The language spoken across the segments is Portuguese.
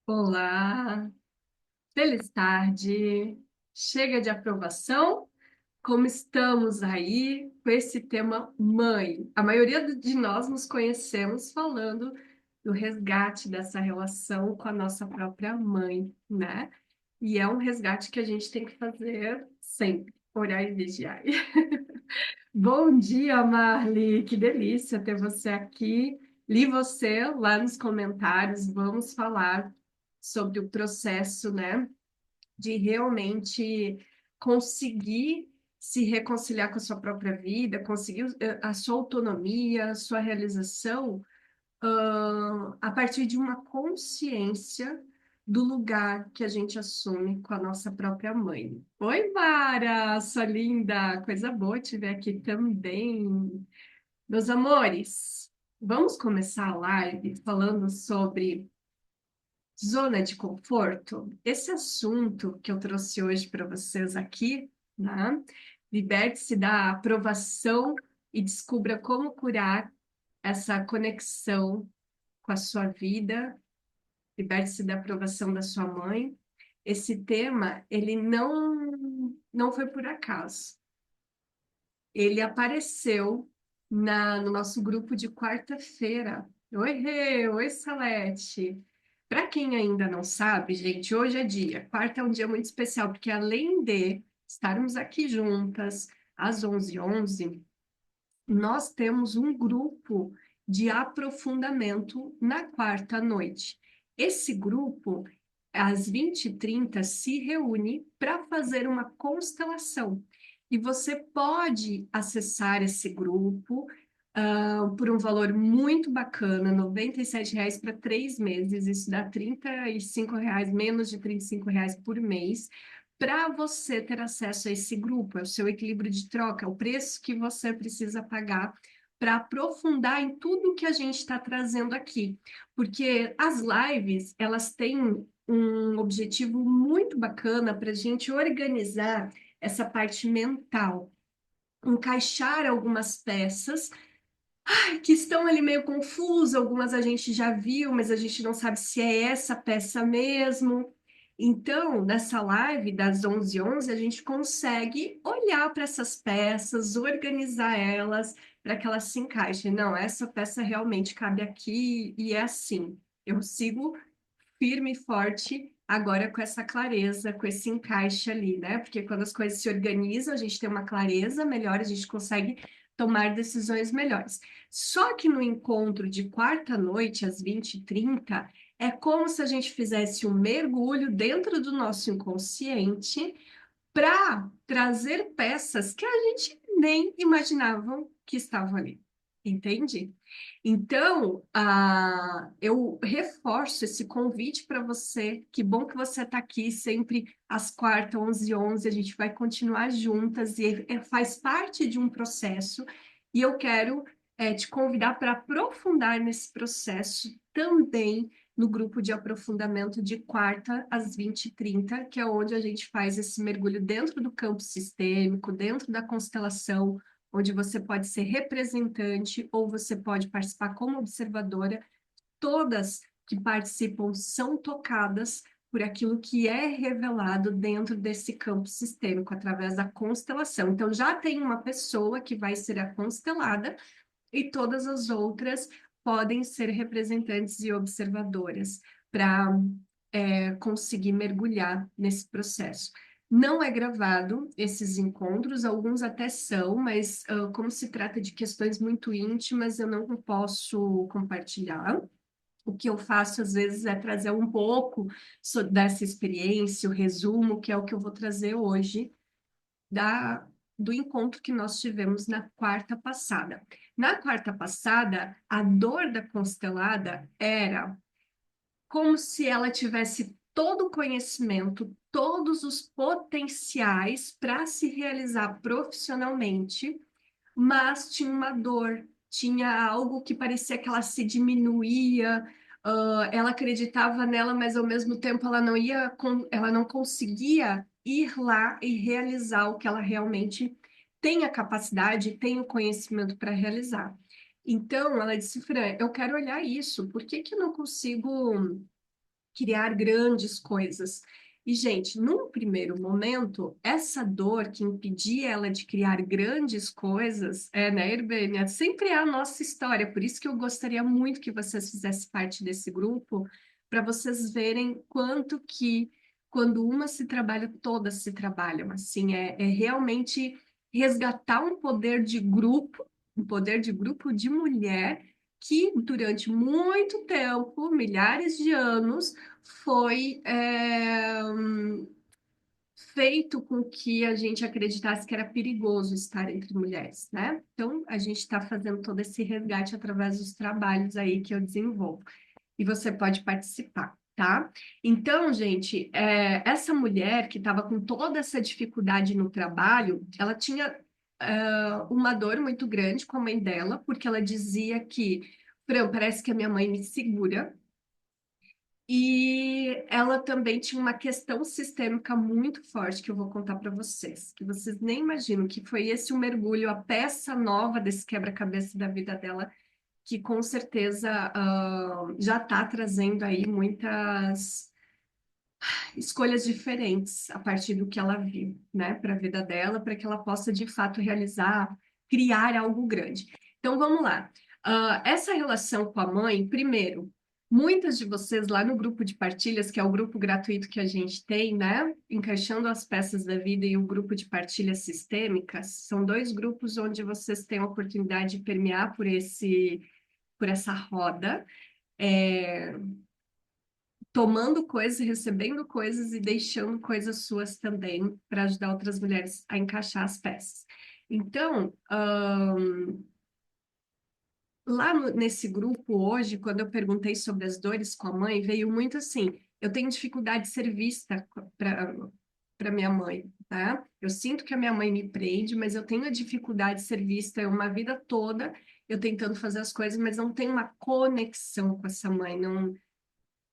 Olá, feliz tarde. Chega de aprovação? Como estamos aí com esse tema mãe? A maioria de nós nos conhecemos falando do resgate dessa relação com a nossa própria mãe, né? E é um resgate que a gente tem que fazer sempre, orar e vigiar. Bom dia, Marli. Que delícia ter você aqui. Li você lá nos comentários. Vamos falar sobre o processo, né, de realmente conseguir se reconciliar com a sua própria vida, conseguir a sua autonomia, a sua realização, a partir de uma consciência do lugar que a gente assume com a nossa própria mãe. Oi, Mara, sua linda, coisa boa te ver aqui também. Meus amores, vamos começar a live falando sobre zona de conforto. Esse assunto que eu trouxe hoje para vocês aqui, né? Liberte-se da aprovação e descubra como curar essa conexão com a sua vida. Liberte-se da aprovação da sua mãe. Esse tema, ele não foi por acaso. Ele apareceu no nosso grupo de quarta-feira. Oi, Rê, oi, Salete. Para quem ainda não sabe, gente, hoje é dia. Quarta é um dia muito especial, porque além de estarmos aqui juntas às 11h11, nós temos um grupo de aprofundamento na quarta noite. Esse grupo, às 20h30, se reúne para fazer uma constelação. E você pode acessar esse grupo por um valor muito bacana, R$ 97 para 3 meses. Isso dá R$ 35, menos de R$ 35 por mês para você ter acesso a esse grupo, é o seu equilíbrio de troca, é o preço que você precisa pagar para aprofundar em tudo que a gente está trazendo aqui. Porque as lives, elas têm um objetivo muito bacana para a gente organizar essa parte mental, encaixar algumas peças que estão ali meio confusas, algumas a gente já viu, mas a gente não sabe se é essa peça mesmo. Então, nessa live das 11h11, a gente consegue olhar para essas peças, organizar elas para que elas se encaixem. Não, essa peça realmente cabe aqui e é assim. Eu sigo firme e forte agora com essa clareza, com esse encaixe ali, né? Porque quando as coisas se organizam, a gente tem uma clareza melhor, a gente consegue tomar decisões melhores. Só que no encontro de quarta noite, às 20h30, é como se a gente fizesse um mergulho dentro do nosso inconsciente para trazer peças que a gente nem imaginava que estavam ali. Entende? Então, eu reforço esse convite para você. Que bom que você está aqui sempre às quartas, 11h11. A gente vai continuar juntas e faz parte de um processo. E eu quero te convidar para aprofundar nesse processo também no grupo de aprofundamento de quarta às 20h30, que é onde a gente faz esse mergulho dentro do campo sistêmico, dentro da constelação, onde você pode ser representante ou você pode participar como observadora. Todas que participam são tocadas por aquilo que é revelado dentro desse campo sistêmico através da constelação. Então, já tem uma pessoa que vai ser a constelada e todas as outras podem ser representantes e observadoras para conseguir mergulhar nesse processo. Não é gravado esses encontros, alguns até são, mas como se trata de questões muito íntimas, eu não posso compartilhar. O que eu faço às vezes é trazer um pouco dessa experiência, o resumo, que é o que eu vou trazer hoje da, do encontro que nós tivemos na quarta passada. Na quarta passada, a dor da constelada era como se ela tivesse todo o conhecimento, todos os potenciais para se realizar profissionalmente, mas tinha uma dor, tinha algo que parecia que ela se diminuía, ela acreditava nela, mas ao mesmo tempo ela não conseguia ir lá e realizar o que ela realmente tem a capacidade, tem o conhecimento para realizar. Então, ela disse, Fran, eu quero olhar isso, por que que eu não consigo criar grandes coisas. E, gente, num primeiro momento, essa dor que impedia ela de criar grandes coisas, né, Irbênia, sempre é a nossa história. Por isso que eu gostaria muito que vocês fizessem parte desse grupo, para vocês verem quanto que, quando uma se trabalha, todas se trabalham. Assim, é realmente resgatar um poder de grupo de mulher que durante muito tempo, milhares de anos, foi feito com que a gente acreditasse que era perigoso estar entre mulheres, né? Então, a gente está fazendo todo esse resgate através dos trabalhos aí que eu desenvolvo. E você pode participar, tá? Então, gente, essa mulher que estava com toda essa dificuldade no trabalho, ela tinha uma dor muito grande com a mãe dela, porque ela dizia que, Fran, parece que a minha mãe me segura. E ela também tinha uma questão sistêmica muito forte que eu vou contar para vocês, que vocês nem imaginam que foi esse o mergulho, a peça nova desse quebra-cabeça da vida dela, que com certeza já está trazendo aí muitas escolhas diferentes a partir do que ela viu, né, para a vida dela, para que ela possa de fato realizar, criar algo grande. Então vamos lá. Essa relação com a mãe, primeiro, muitas de vocês lá no grupo de partilhas, que é o grupo gratuito que a gente tem, né, encaixando as peças da vida e o grupo de partilhas sistêmicas, são dois grupos onde vocês têm a oportunidade de permear por essa roda. É, tomando coisas, recebendo coisas e deixando coisas suas também para ajudar outras mulheres a encaixar as peças. Então, nesse grupo hoje, quando eu perguntei sobre as dores com a mãe, veio muito assim: eu tenho dificuldade de ser vista para minha mãe, tá? Eu sinto que a minha mãe me prende, mas eu tenho a dificuldade de ser vista uma vida toda eu tentando fazer as coisas, mas não tenho uma conexão com essa mãe, não,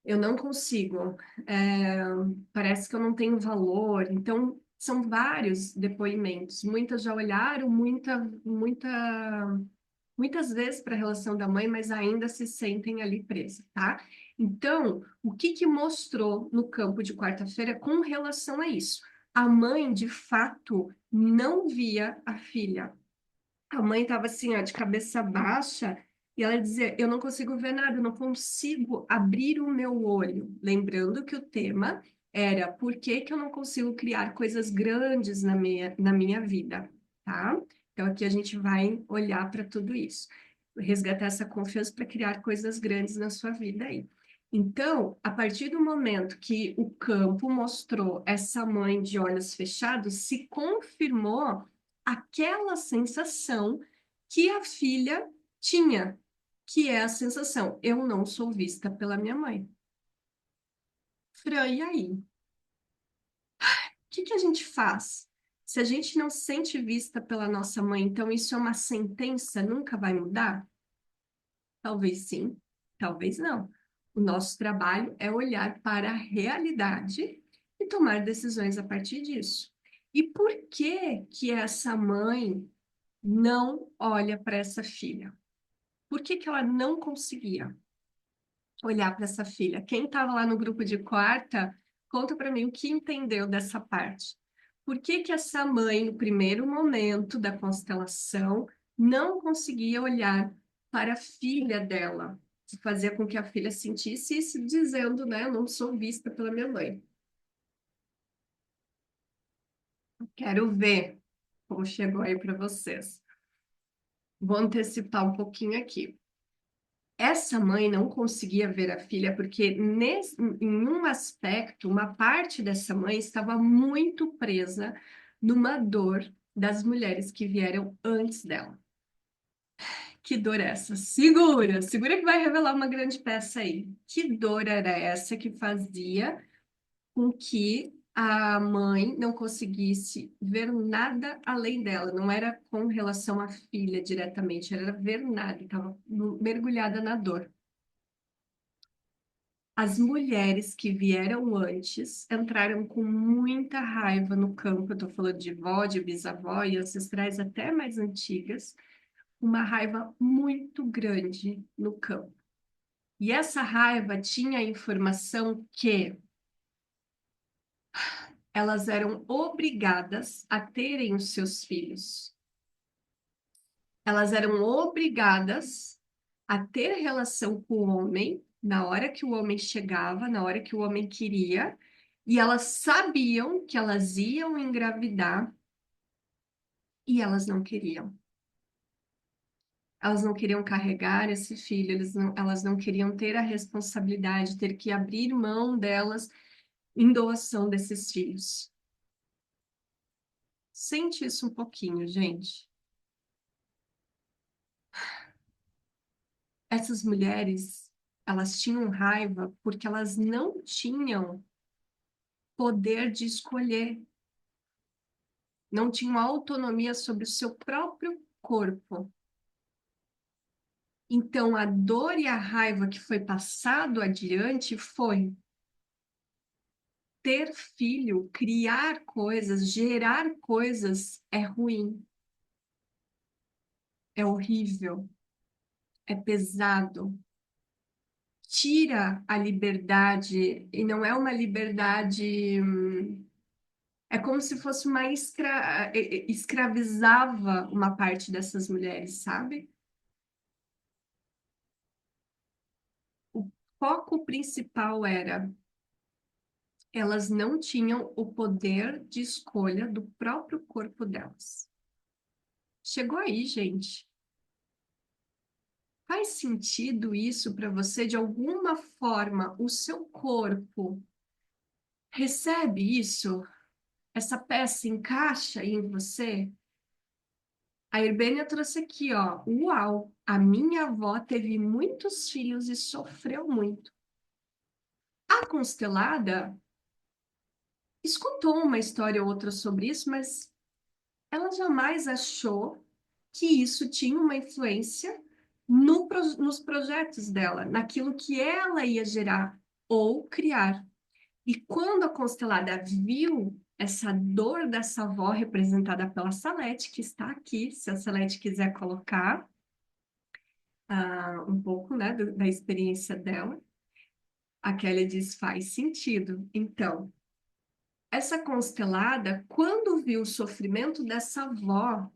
eu não consigo. É, parece que eu não tenho valor. Então, são vários depoimentos. Muitas já olharam muitas vezes para a relação da mãe, mas ainda se sentem ali presas, tá? Então, o que que mostrou no campo de quarta-feira com relação a isso? A mãe, de fato, não via a filha. A mãe estava assim, ó, de cabeça baixa, e ela dizia: eu não consigo ver nada, eu não consigo abrir o meu olho. Lembrando que o tema era por que que eu não consigo criar coisas grandes na minha vida, tá? Então aqui a gente vai olhar para tudo isso, resgatar essa confiança para criar coisas grandes na sua vida aí. Então, a partir do momento que o campo mostrou essa mãe de olhos fechados, se confirmou aquela sensação que a filha tinha, que é a sensação: eu não sou vista pela minha mãe. Fran, e aí? O que que a gente faz? Se a gente não se sente vista pela nossa mãe, então isso é uma sentença, nunca vai mudar? Talvez sim, talvez não. O nosso trabalho é olhar para a realidade e tomar decisões a partir disso. E por que que essa mãe não olha para essa filha? Por que que ela não conseguia olhar para essa filha? Quem estava lá no grupo de quarta, conta para mim o que entendeu dessa parte. Por que que essa mãe, no primeiro momento da constelação, não conseguia olhar para a filha dela? Que fazia com que a filha sentisse isso, dizendo, né, eu não sou vista pela minha mãe. Quero ver como chegou aí para vocês. Vou antecipar um pouquinho aqui. Essa mãe não conseguia ver a filha porque, em um aspecto, uma parte dessa mãe estava muito presa numa dor das mulheres que vieram antes dela. Que dor é essa? Segura, segura que vai revelar uma grande peça aí. Que dor era essa que fazia com que a mãe não conseguisse ver nada além dela? Não era com relação à filha diretamente, era ver nada, estava mergulhada na dor. As mulheres que vieram antes entraram com muita raiva no campo. Eu estou falando de vó, de bisavó e ancestrais até mais antigas, uma raiva muito grande no campo. E essa raiva tinha a informação que elas eram obrigadas a terem os seus filhos. Elas eram obrigadas a ter relação com o homem na hora que o homem chegava, na hora que o homem queria, e elas sabiam que elas iam engravidar e elas não queriam. Elas não queriam carregar esse filho, elas não queriam ter a responsabilidade, ter que abrir mão delas em doação desses filhos. Sente isso um pouquinho, gente. Essas mulheres, elas tinham raiva porque elas não tinham poder de escolher, não tinham autonomia sobre o seu próprio corpo. Então, a dor e a raiva que foi passado adiante foi ter filho, criar coisas, gerar coisas é ruim, é horrível, é pesado. Tira a liberdade, e não é uma liberdade. É como se fosse uma escravizava uma parte dessas mulheres, sabe? O foco principal era elas não tinham o poder de escolha do próprio corpo delas. Chegou aí, gente. Faz sentido isso para você? De alguma forma, o seu corpo recebe isso? Essa peça encaixa em você? A Irbênia trouxe aqui, ó. Uau! A minha avó teve muitos filhos e sofreu muito. A Constelada escutou uma história ou outra sobre isso, mas ela jamais achou que isso tinha uma influência nos projetos dela, naquilo que ela ia gerar ou criar. E quando a Constelada viu essa dor dessa avó representada pela Salete, que está aqui, se a Salete quiser colocar um pouco, né, da experiência dela, a Kelly diz faz sentido. Então, essa Constelada, quando viu o sofrimento dessa avó,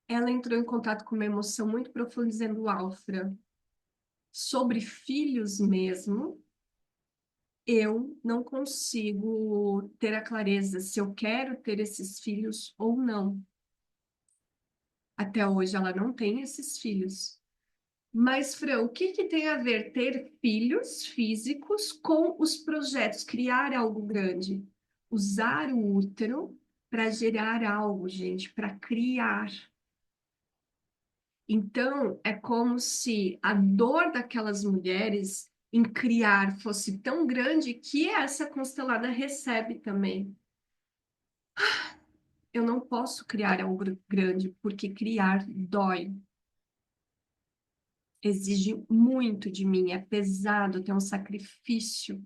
ela entrou em contato com uma emoção muito profunda, dizendo, Alfra, sobre filhos mesmo, eu não consigo ter a clareza se eu quero ter esses filhos ou não. Até hoje ela não tem esses filhos. Mas, Fran, o que que tem a ver ter filhos físicos com os projetos, criar algo grande? Usar o útero para gerar algo, gente, para criar. Então, é como se a dor daquelas mulheres em criar fosse tão grande que essa constelada recebe também. Eu não posso criar algo grande, porque criar dói, exige muito de mim, é pesado, tem um sacrifício,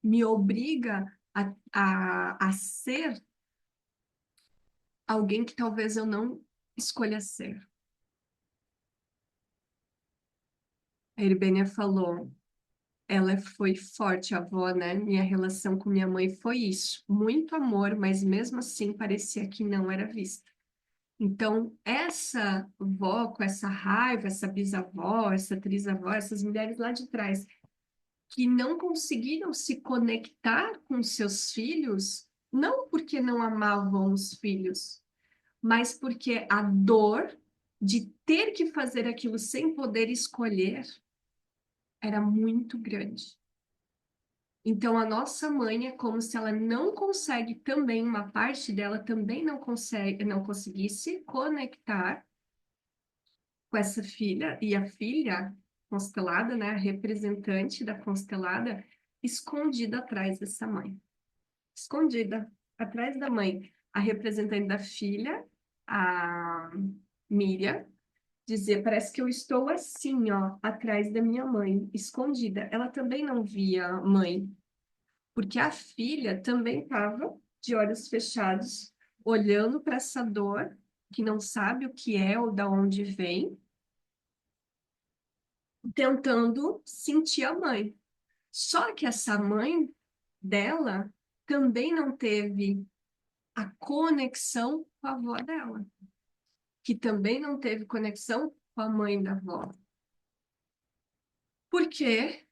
me obriga a ser alguém que talvez eu não escolha ser. A Irbênia falou, ela foi forte, a avó, né? Minha relação com minha mãe foi isso. Muito amor, mas mesmo assim parecia que não era vista. Então, essa avó com essa raiva, essa bisavó, essa trisavó, essas mulheres lá de trás, que não conseguiram se conectar com seus filhos, não porque não amavam os filhos, mas porque a dor de ter que fazer aquilo sem poder escolher era muito grande. Então, a nossa mãe é como se ela não consegue também, uma parte dela também não consegue, não conseguisse conectar com essa filha, e a filha constelada, né, a representante da constelada, escondida atrás dessa mãe. Escondida atrás da mãe. A representante da filha, a Miriam, dizia, parece que eu estou assim, ó, atrás da minha mãe, escondida. Ela também não via a mãe, porque a filha também estava de olhos fechados, olhando para essa dor, que não sabe o que é ou da onde vem, tentando sentir a mãe. Só que essa mãe dela também não teve a conexão com a avó dela, que também não teve conexão com a mãe da avó. Porque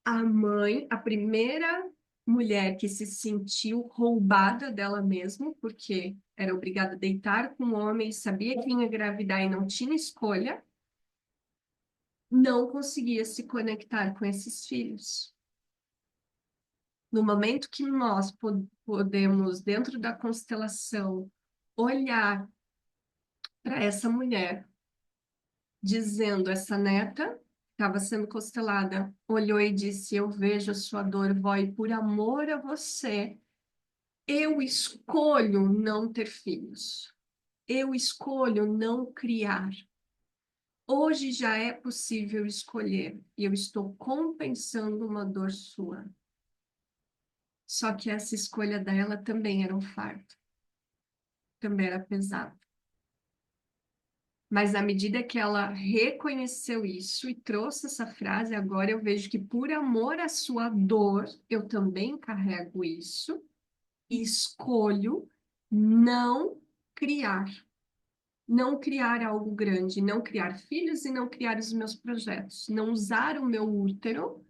a mãe, a primeira mulher que se sentiu roubada dela mesma, porque era obrigada a deitar com um homem, sabia que ia engravidar e não tinha escolha, não conseguia se conectar com esses filhos. No momento que nós podemos, dentro da constelação, olhar para essa mulher, dizendo, essa neta estava sendo constelada, olhou e disse: Eu vejo a sua dor, vó, e por amor a você, eu escolho não ter filhos. Eu escolho não criar. Hoje já é possível escolher e eu estou compensando uma dor sua. Só que essa escolha dela também era um fardo, também era pesado. Mas à medida que ela reconheceu isso e trouxe essa frase, agora eu vejo que por amor à sua dor, eu também carrego isso e escolho não criar. Não criar algo grande, não criar filhos e não criar os meus projetos. Não usar o meu útero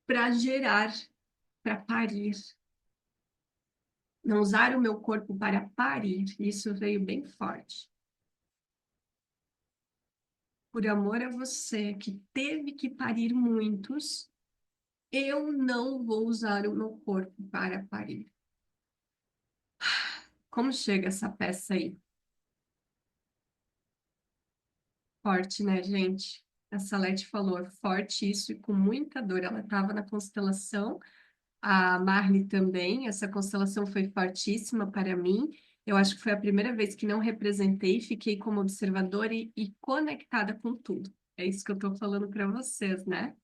para gerar, para parir. Não usar o meu corpo para parir. Isso veio bem forte. Por amor a você, que teve que parir muitos, eu não vou usar o meu corpo para parir. Como chega essa peça aí? Forte, né, gente? A Salete falou, é forte isso e com muita dor. Ela estava na constelação, a Marley também. Essa constelação foi fortíssima para mim. Eu acho que foi a primeira vez que não representei, fiquei como observadora e conectada com tudo. É isso que eu estou falando para vocês, né?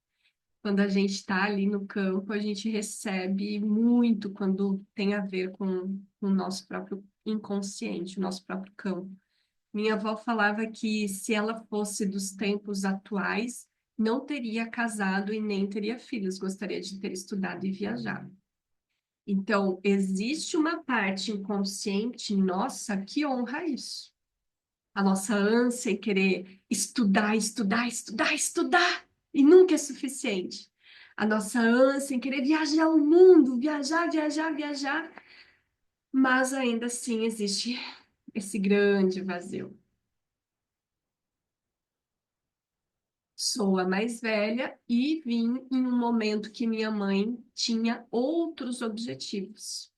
Quando a gente está ali no campo, a gente recebe muito quando tem a ver com o nosso próprio inconsciente, o nosso próprio campo. Minha avó falava que se ela fosse dos tempos atuais, não teria casado e nem teria filhos, gostaria de ter estudado e viajado. Então, existe uma parte inconsciente nossa que honra isso. A nossa ânsia em querer estudar, estudar, estudar, estudar, e nunca é suficiente. A nossa ânsia em querer viajar o mundo, viajar, viajar, viajar, mas ainda assim existe esse grande vazio. Sou a mais velha e vim em um momento que minha mãe tinha outros objetivos.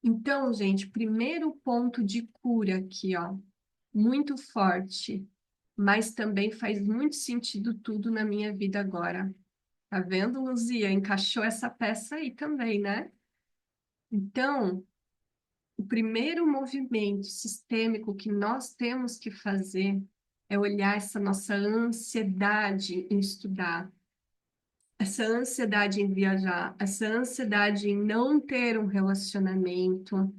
Então, gente, primeiro ponto de cura aqui, ó, muito forte, mas também faz muito sentido tudo na minha vida agora. Tá vendo, Luzia? Encaixou essa peça aí também, né? Então, o primeiro movimento sistêmico que nós temos que fazer é olhar essa nossa ansiedade em estudar, essa ansiedade em viajar, essa ansiedade em não ter um relacionamento,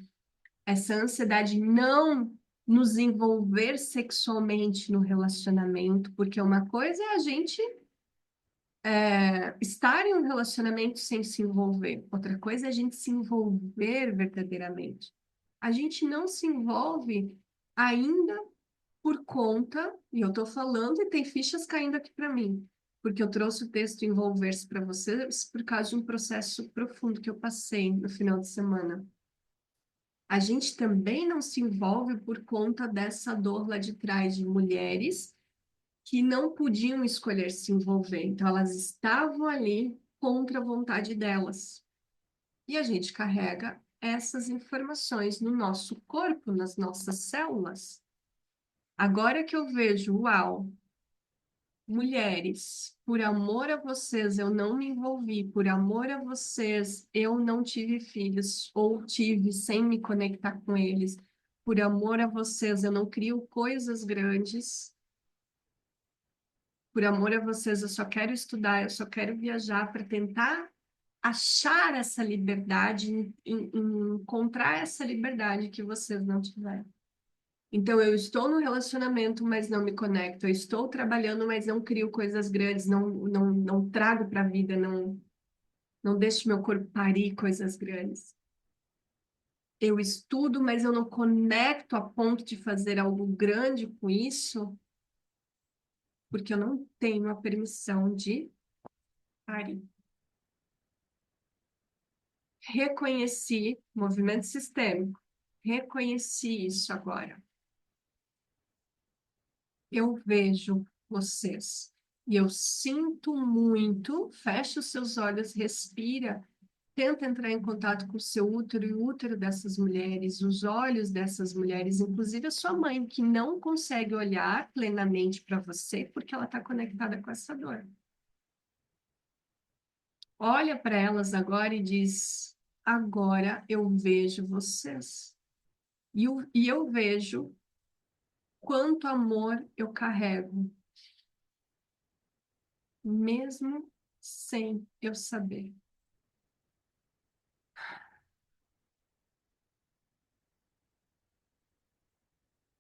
essa ansiedade em não nos envolver sexualmente no relacionamento, porque uma coisa é a gente estar em um relacionamento sem se envolver, outra coisa é a gente se envolver verdadeiramente. A gente não se envolve ainda por conta, e eu estou falando e tem fichas caindo aqui para mim, porque eu trouxe o texto Envolver-se para vocês por causa de um processo profundo que eu passei no final de semana. A gente também não se envolve por conta dessa dor lá de trás de mulheres que não podiam escolher se envolver. Então, elas estavam ali contra a vontade delas. E a gente carrega essas informações no nosso corpo, nas nossas células. Agora que eu vejo, uau, mulheres, por amor a vocês eu não me envolvi, por amor a vocês eu não tive filhos, ou tive sem me conectar com eles, por amor a vocês eu não crio coisas grandes, por amor a vocês eu só quero estudar, eu só quero viajar para tentar achar essa liberdade, encontrar essa liberdade que vocês não tiveram. Então, eu estou no relacionamento, mas não me conecto. Eu estou trabalhando, mas não crio coisas grandes, não trago para a vida, não deixo meu corpo parir coisas grandes. Eu estudo, mas eu não conecto a ponto de fazer algo grande com isso, porque eu não tenho a permissão de parir. Reconheci movimento sistêmico, reconheci isso agora. Eu vejo vocês e eu sinto muito. Fecha os seus olhos, respira, tenta entrar em contato com o seu útero e o útero dessas mulheres, os olhos dessas mulheres, inclusive a sua mãe, que não consegue olhar plenamente para você porque ela está conectada com essa dor. Olha para elas agora e diz: agora eu vejo vocês. E eu vejo quanto amor eu carrego, mesmo sem eu saber.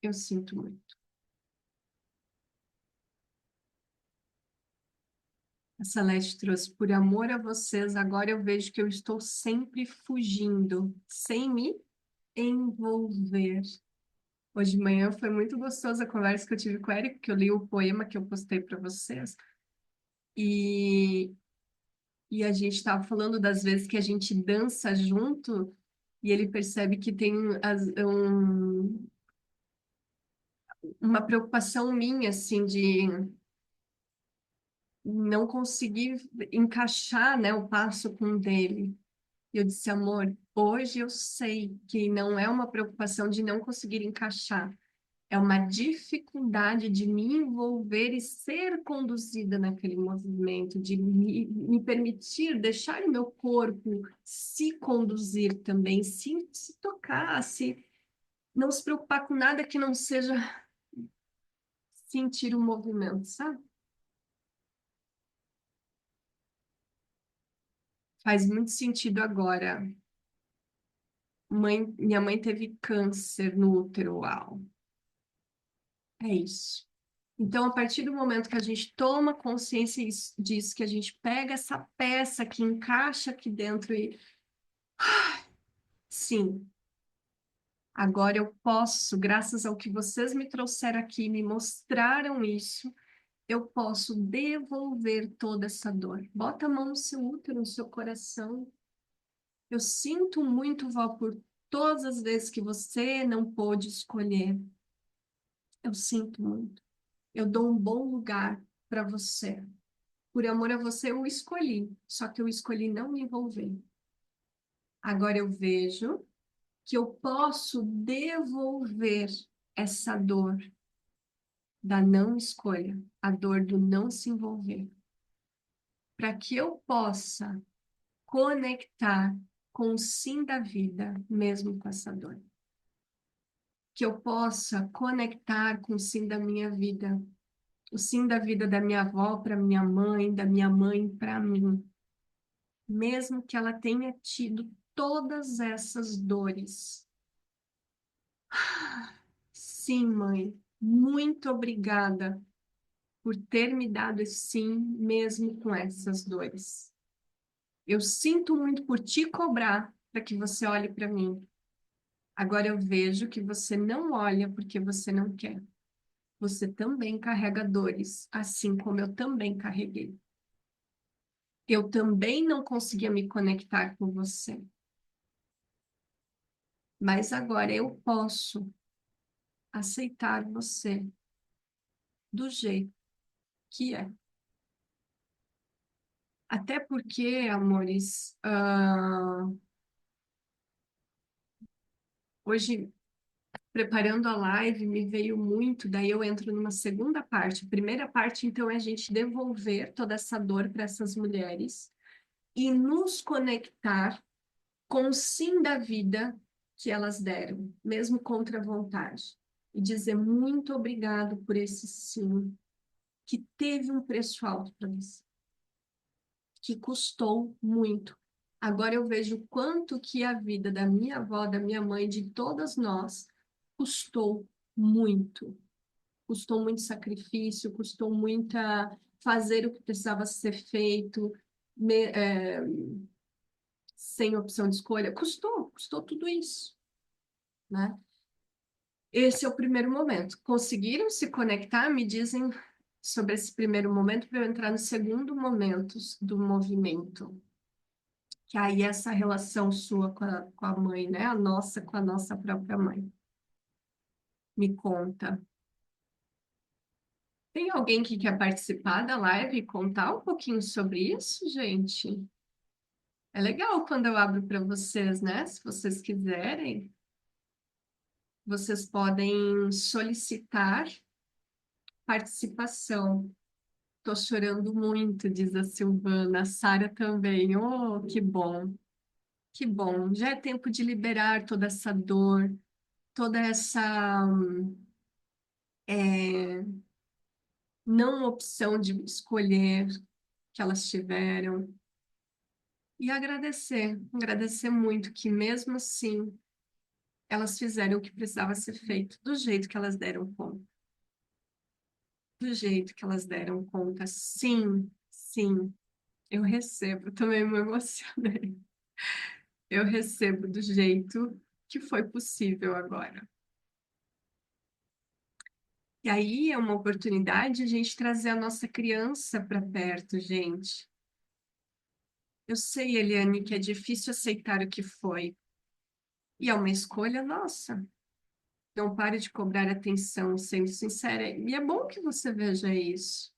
Eu sinto muito. A Celeste trouxe por amor a vocês. Agora eu vejo que eu estou sempre fugindo, sem me envolver. Hoje de manhã foi muito gostosa a conversa que eu tive com o Eric, que eu li o poema que eu postei para vocês. E, e a gente estava falando das vezes que a gente dança junto e ele percebe que tem uma preocupação minha, assim, de não conseguir encaixar, né, o passo com o dele. E eu disse, amor, hoje eu sei que não é uma preocupação de não conseguir encaixar, é uma dificuldade de me envolver e ser conduzida naquele movimento, de me permitir deixar o meu corpo se conduzir também, se tocar, se não se preocupar com nada que não seja sentir o movimento, sabe? Faz muito sentido agora. Minha mãe teve câncer no útero, uau. É isso. Então, a partir do momento que a gente toma consciência disso, que a gente pega essa peça que encaixa aqui dentro e, sim, agora eu posso, graças ao que vocês me trouxeram aqui, me mostraram isso, eu posso devolver toda essa dor. Bota a mão no seu útero, no seu coração. Eu sinto muito, Vó, por todas as vezes que você não pôde escolher. Eu sinto muito. Eu dou um bom lugar para você. Por amor a você, eu escolhi. Só que eu escolhi não me envolver. Agora eu vejo que eu posso devolver essa dor da não escolha, a dor do não se envolver, para que eu possa conectar com o sim da vida, mesmo com essa dor. Que eu possa conectar com o sim da minha vida, o sim da vida da minha avó para minha mãe, da minha mãe para mim, mesmo que ela tenha tido todas essas dores. Sim, mãe, muito obrigada por ter me dado esse sim, mesmo com essas dores. Eu sinto muito por te cobrar para que você olhe para mim. Agora eu vejo que você não olha porque você não quer. Você também carrega dores, assim como eu também carreguei. Eu também não conseguia me conectar com você. Mas agora eu posso aceitar você do jeito que é. Até porque, amores, hoje, preparando a live, me veio muito, daí eu entro numa segunda parte. A primeira parte, então, é a gente devolver toda essa dor para essas mulheres e nos conectar com o sim da vida que elas deram, mesmo contra a vontade. E dizer muito obrigado por esse sim, que teve um preço alto para você, que custou muito. Agora eu vejo o quanto que a vida da minha avó, da minha mãe, de todas nós, custou. muito. Custou muito sacrifício, custou muita fazer o que precisava ser feito, me- é, sem opção de escolha. Custou tudo isso, né? Esse é o primeiro momento. Conseguiram se conectar? Me dizem sobre esse primeiro momento para eu entrar no segundo momento do movimento, que aí é essa relação sua com a mãe, né? A nossa com a nossa própria mãe. Me conta. Tem alguém que quer participar da live e contar um pouquinho sobre isso, gente? É legal quando eu abro para vocês, né? Se vocês quiserem, vocês podem solicitar participação. Tô chorando muito, diz a Silvana. A Sara também. Oh, que bom, que bom. Já é tempo de liberar toda essa dor, toda essa é, não opção de escolher que elas tiveram. E agradecer muito que mesmo assim elas fizeram o que precisava ser feito, do jeito que elas deram conta. Do jeito que elas deram conta. Sim, sim, eu recebo. Também me emocionei. Eu recebo do jeito que foi possível agora. E aí é uma oportunidade de a gente trazer a nossa criança para perto, gente. Eu sei, Eliane, que é difícil aceitar o que foi. E é uma escolha nossa. Não pare de cobrar atenção, sendo sincera. E é bom que você veja isso.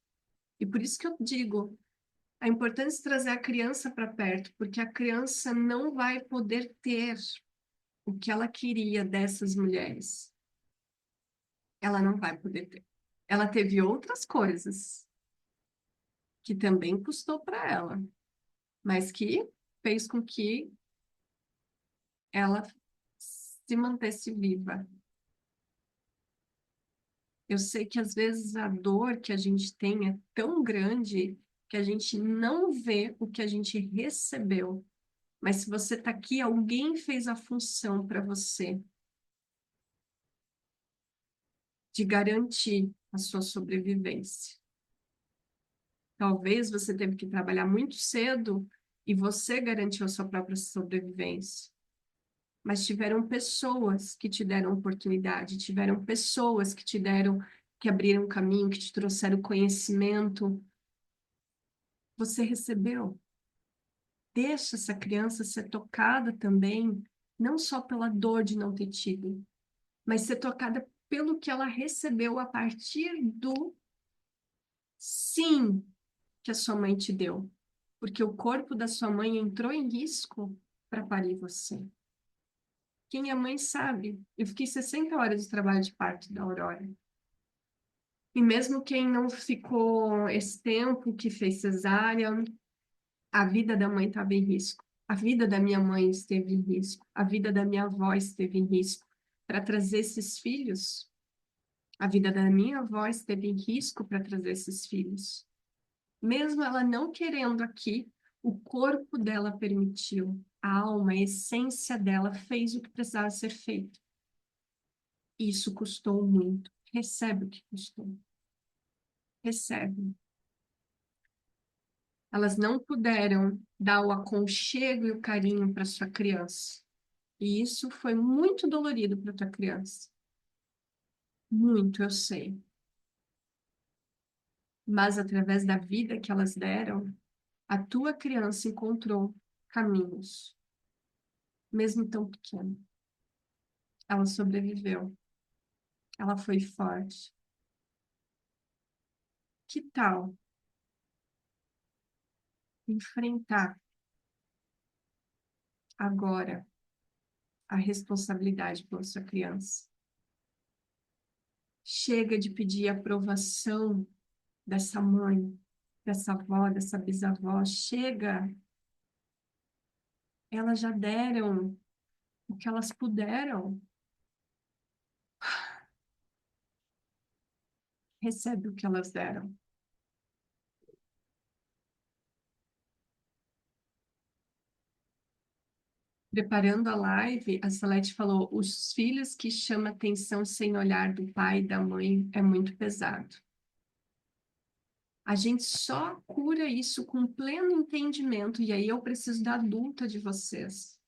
E por isso que eu digo, a importância de trazer a criança para perto, porque a criança não vai poder ter o que ela queria dessas mulheres. Ela não vai poder ter. Ela teve outras coisas que também custou para ela, mas que fez com que ela se mantesse viva. Eu sei que às vezes a dor que a gente tem é tão grande que a gente não vê o que a gente recebeu. Mas se você está aqui, alguém fez a função para você de garantir a sua sobrevivência. Talvez você teve que trabalhar muito cedo e você garantiu a sua própria sobrevivência. Mas tiveram pessoas que te deram oportunidade, tiveram pessoas que te deram, que abriram caminho, que te trouxeram conhecimento. Você recebeu. Deixa essa criança ser tocada também, não só pela dor de não ter tido, mas ser tocada pelo que ela recebeu a partir do sim que a sua mãe te deu. Porque o corpo da sua mãe entrou em risco para parir você. Quem é mãe sabe. Eu fiquei 60 horas de trabalho de parto da Aurora. E mesmo quem não ficou esse tempo, que fez cesárea, a vida da mãe estava em risco. A vida da minha mãe esteve em risco. A vida da minha avó esteve em risco. Para trazer esses filhos, a vida da minha avó esteve em risco para trazer esses filhos. Mesmo ela não querendo aqui, o corpo dela permitiu. A alma, a essência dela fez o que precisava ser feito. Isso custou muito. Recebe o que custou. Recebe. Elas não puderam dar o aconchego e o carinho para sua criança. E isso foi muito dolorido para tua criança. Muito, eu sei. Mas através da vida que elas deram, a tua criança encontrou caminhos, mesmo tão pequena. Ela sobreviveu. Ela foi forte. Que tal enfrentar agora a responsabilidade pela sua criança? Chega de pedir aprovação dessa mãe, dessa avó, dessa bisavó. Chega. Elas já deram o que elas puderam. Recebe o que elas deram. Preparando a live, a Salete falou: os filhos que chamam atenção sem olhar do pai e da mãe é muito pesado. A gente só cura isso com pleno entendimento, e aí eu preciso da adulta de vocês.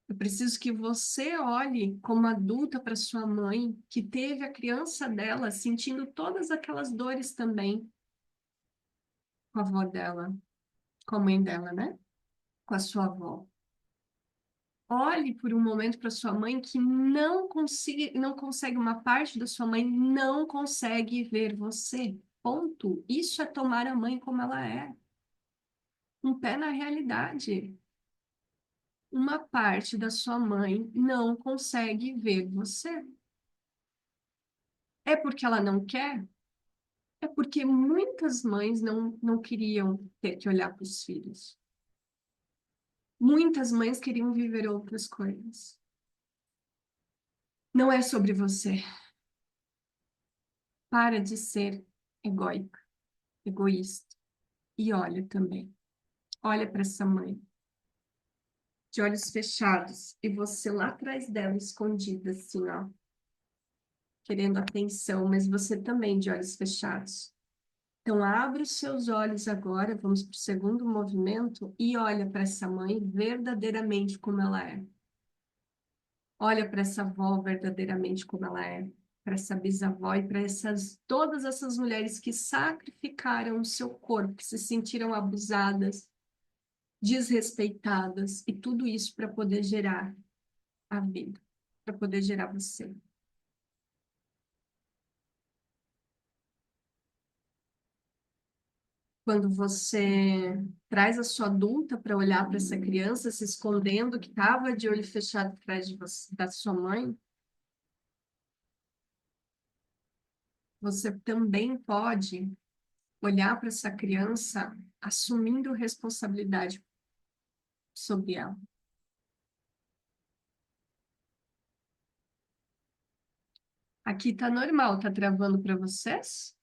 Eu preciso que você olhe como adulta para sua mãe, que teve a criança dela sentindo todas aquelas dores também, com a avó dela, com a mãe dela, né? Com a sua avó. Olhe por um momento para sua mãe que não consegue, uma parte da sua mãe não consegue ver você. Ponto. Isso é tomar a mãe como ela é. Um pé na realidade. Uma parte da sua mãe não consegue ver você. É porque ela não quer? É porque muitas mães não queriam ter que olhar para os filhos. Muitas mães queriam viver outras coisas. Não é sobre você. Para de ser egóica, egoísta. E olha também. Olha para essa mãe, de olhos fechados, e você lá atrás dela, escondida, assim, ó, querendo atenção, mas você também de olhos fechados. Então, abre os seus olhos agora, vamos para o segundo movimento, e olha para essa mãe verdadeiramente como ela é. Olha para essa avó verdadeiramente como ela é. Para essa bisavó e para todas essas mulheres que sacrificaram o seu corpo, que se sentiram abusadas, desrespeitadas, e tudo isso para poder gerar a vida, para poder gerar você. Quando você traz a sua adulta para olhar para essa criança, se escondendo, que estava de olho fechado atrás de você, da sua mãe, você também pode olhar para essa criança assumindo responsabilidade sobre ela. Aqui tá normal, tá travando para vocês?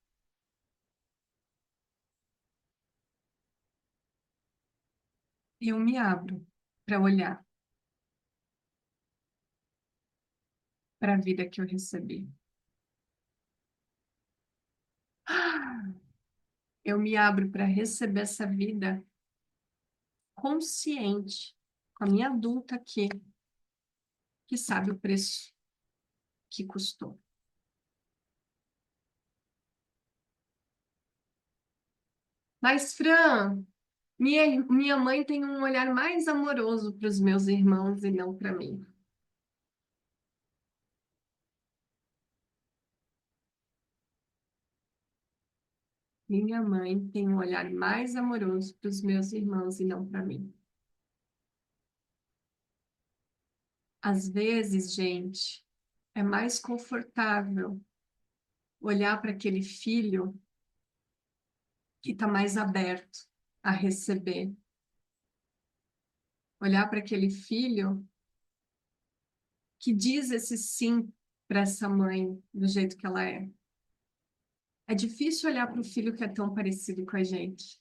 Eu me abro para olhar para a vida que eu recebi. Eu me abro para receber essa vida consciente, com a minha adulta aqui, que sabe o preço que custou. Mas, Fran, minha mãe tem um olhar mais amoroso para os meus irmãos e não para mim. Minha mãe tem um olhar mais amoroso para os meus irmãos e não para mim. Às vezes, gente, é mais confortável olhar para aquele filho que está mais aberto a receber, olhar para aquele filho que diz esse sim para essa mãe do jeito que ela é. É difícil olhar para o filho que é tão parecido com a gente.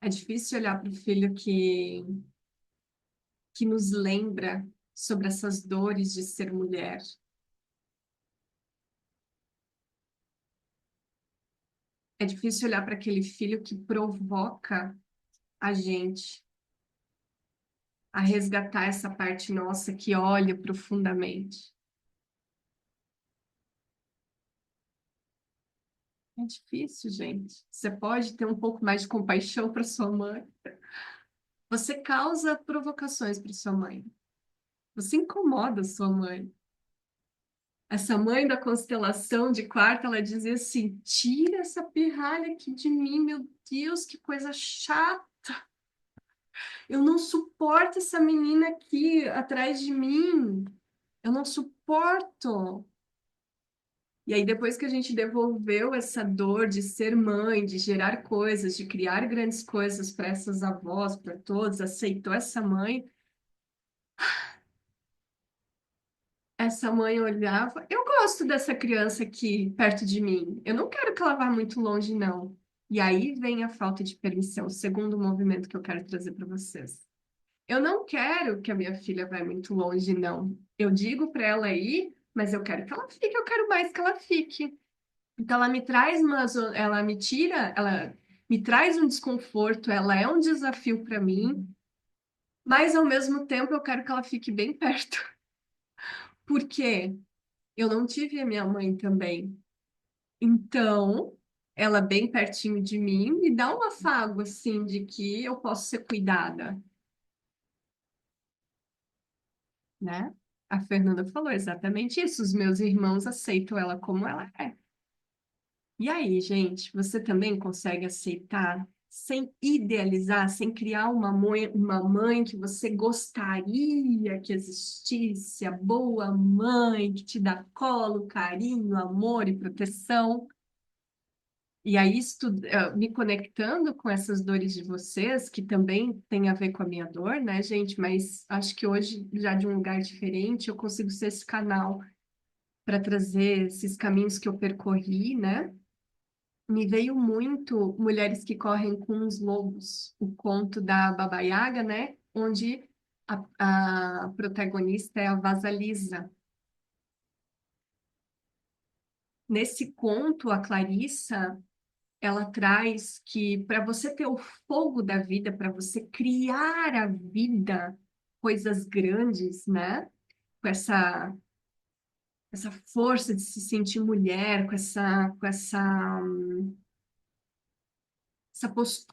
É difícil olhar para o filho que nos lembra sobre essas dores de ser mulher. É difícil olhar para aquele filho que provoca a gente a resgatar essa parte nossa que olha profundamente. É difícil, gente. Você pode ter um pouco mais de compaixão para sua mãe. Você causa provocações para sua mãe. Você incomoda sua mãe. Essa mãe da constelação de quarta, ela dizia assim: tira essa pirralha aqui de mim, meu Deus, que coisa chata. Eu não suporto essa menina aqui atrás de mim. Eu não suporto. E aí, depois que a gente devolveu essa dor de ser mãe, de gerar coisas, de criar grandes coisas para essas avós, para todos, aceitou essa mãe olhava. Eu gosto dessa criança aqui perto de mim. Eu não quero que ela vá muito longe, não. E aí vem a falta de permissão, o segundo movimento que eu quero trazer para vocês. Eu não quero que a minha filha vá muito longe, não. Eu digo para ela ir, mas eu quero que ela fique, eu quero mais que ela fique. Então ela me traz ela me tira, ela me traz um desconforto, ela é um desafio para mim, mas ao mesmo tempo eu quero que ela fique bem perto. Porque eu não tive a minha mãe também. Então, ela bem pertinho de mim me dá um afago assim de que eu posso ser cuidada, né? A Fernanda falou exatamente isso. Os meus irmãos aceitam ela como ela é. E aí, gente, você também consegue aceitar sem idealizar, sem criar uma mãe que você gostaria que existisse, a boa mãe que te dá colo, carinho, amor e proteção? E aí, me conectando com essas dores de vocês, que também tem a ver com a minha dor, né, gente? Mas acho que hoje, já de um lugar diferente, eu consigo ser esse canal para trazer esses caminhos que eu percorri, né? Me veio muito Mulheres que Correm com os Lobos, o conto da Baba Yaga, né? Onde a protagonista é a Vasalisa. Nesse conto, a Clarissa ela traz que para você ter o fogo da vida, para você criar a vida, coisas grandes, né? Com essa força de se sentir mulher, com essa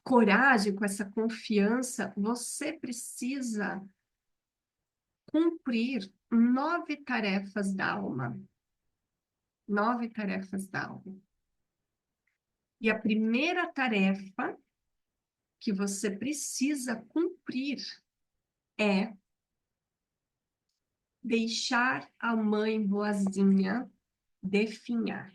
coragem, com essa confiança, você precisa cumprir 9 tarefas da alma. 9 tarefas da alma. E a primeira tarefa que você precisa cumprir é deixar a mãe boazinha definhar.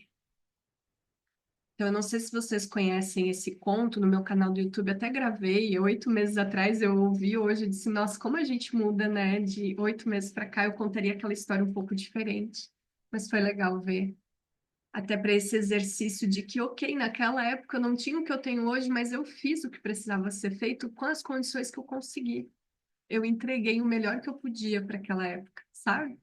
Então, eu não sei se vocês conhecem esse conto no meu canal do YouTube, até gravei 8 meses atrás, eu ouvi hoje e disse, nossa, como a gente muda, né? De 8 meses para cá, eu contaria aquela história um pouco diferente. Mas foi legal ver. Até para esse exercício de que, ok, naquela época eu não tinha o que eu tenho hoje, mas eu fiz o que precisava ser feito com as condições que eu consegui. Eu entreguei o melhor que eu podia para aquela época, sabe?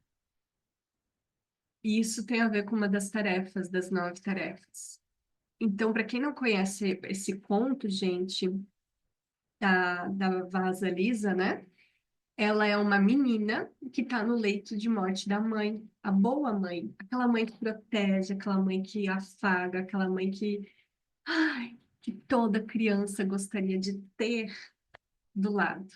E isso tem a ver com uma das tarefas, das 9 tarefas. Então, para quem não conhece esse conto, gente, da Vaza Lisa, né? Ela é uma menina que está no leito de morte da mãe, a boa mãe, aquela mãe que protege, aquela mãe que afaga, aquela mãe ai, que toda criança gostaria de ter do lado.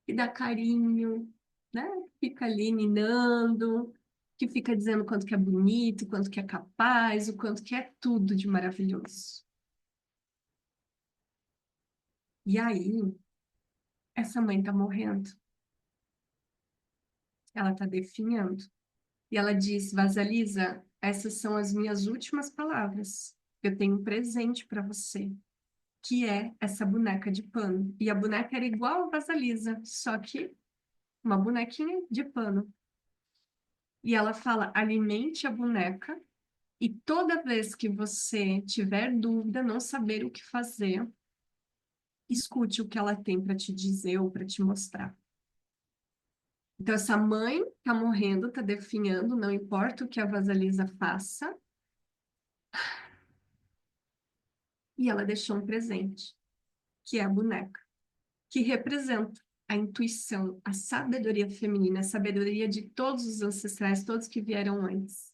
Que dá carinho, né? Fica ali ninando, que fica dizendo o quanto que é bonito, o quanto que é capaz, o quanto que é tudo de maravilhoso. E aí, essa mãe tá morrendo, ela tá definhando. E ela diz, Vasalisa, essas são as minhas últimas palavras. Eu tenho um presente para você, que é essa boneca de pano. E a boneca era igual a Vasalisa, só que uma bonequinha de pano. E ela fala, alimente a boneca e toda vez que você tiver dúvida, não saber o que fazer, escute o que ela tem para te dizer ou para te mostrar. Então, essa mãe tá morrendo, tá definhando, não importa o que a Vasalisa faça, e ela deixou um presente, que é a boneca, que representa a intuição, a sabedoria feminina, a sabedoria de todos os ancestrais, todos que vieram antes.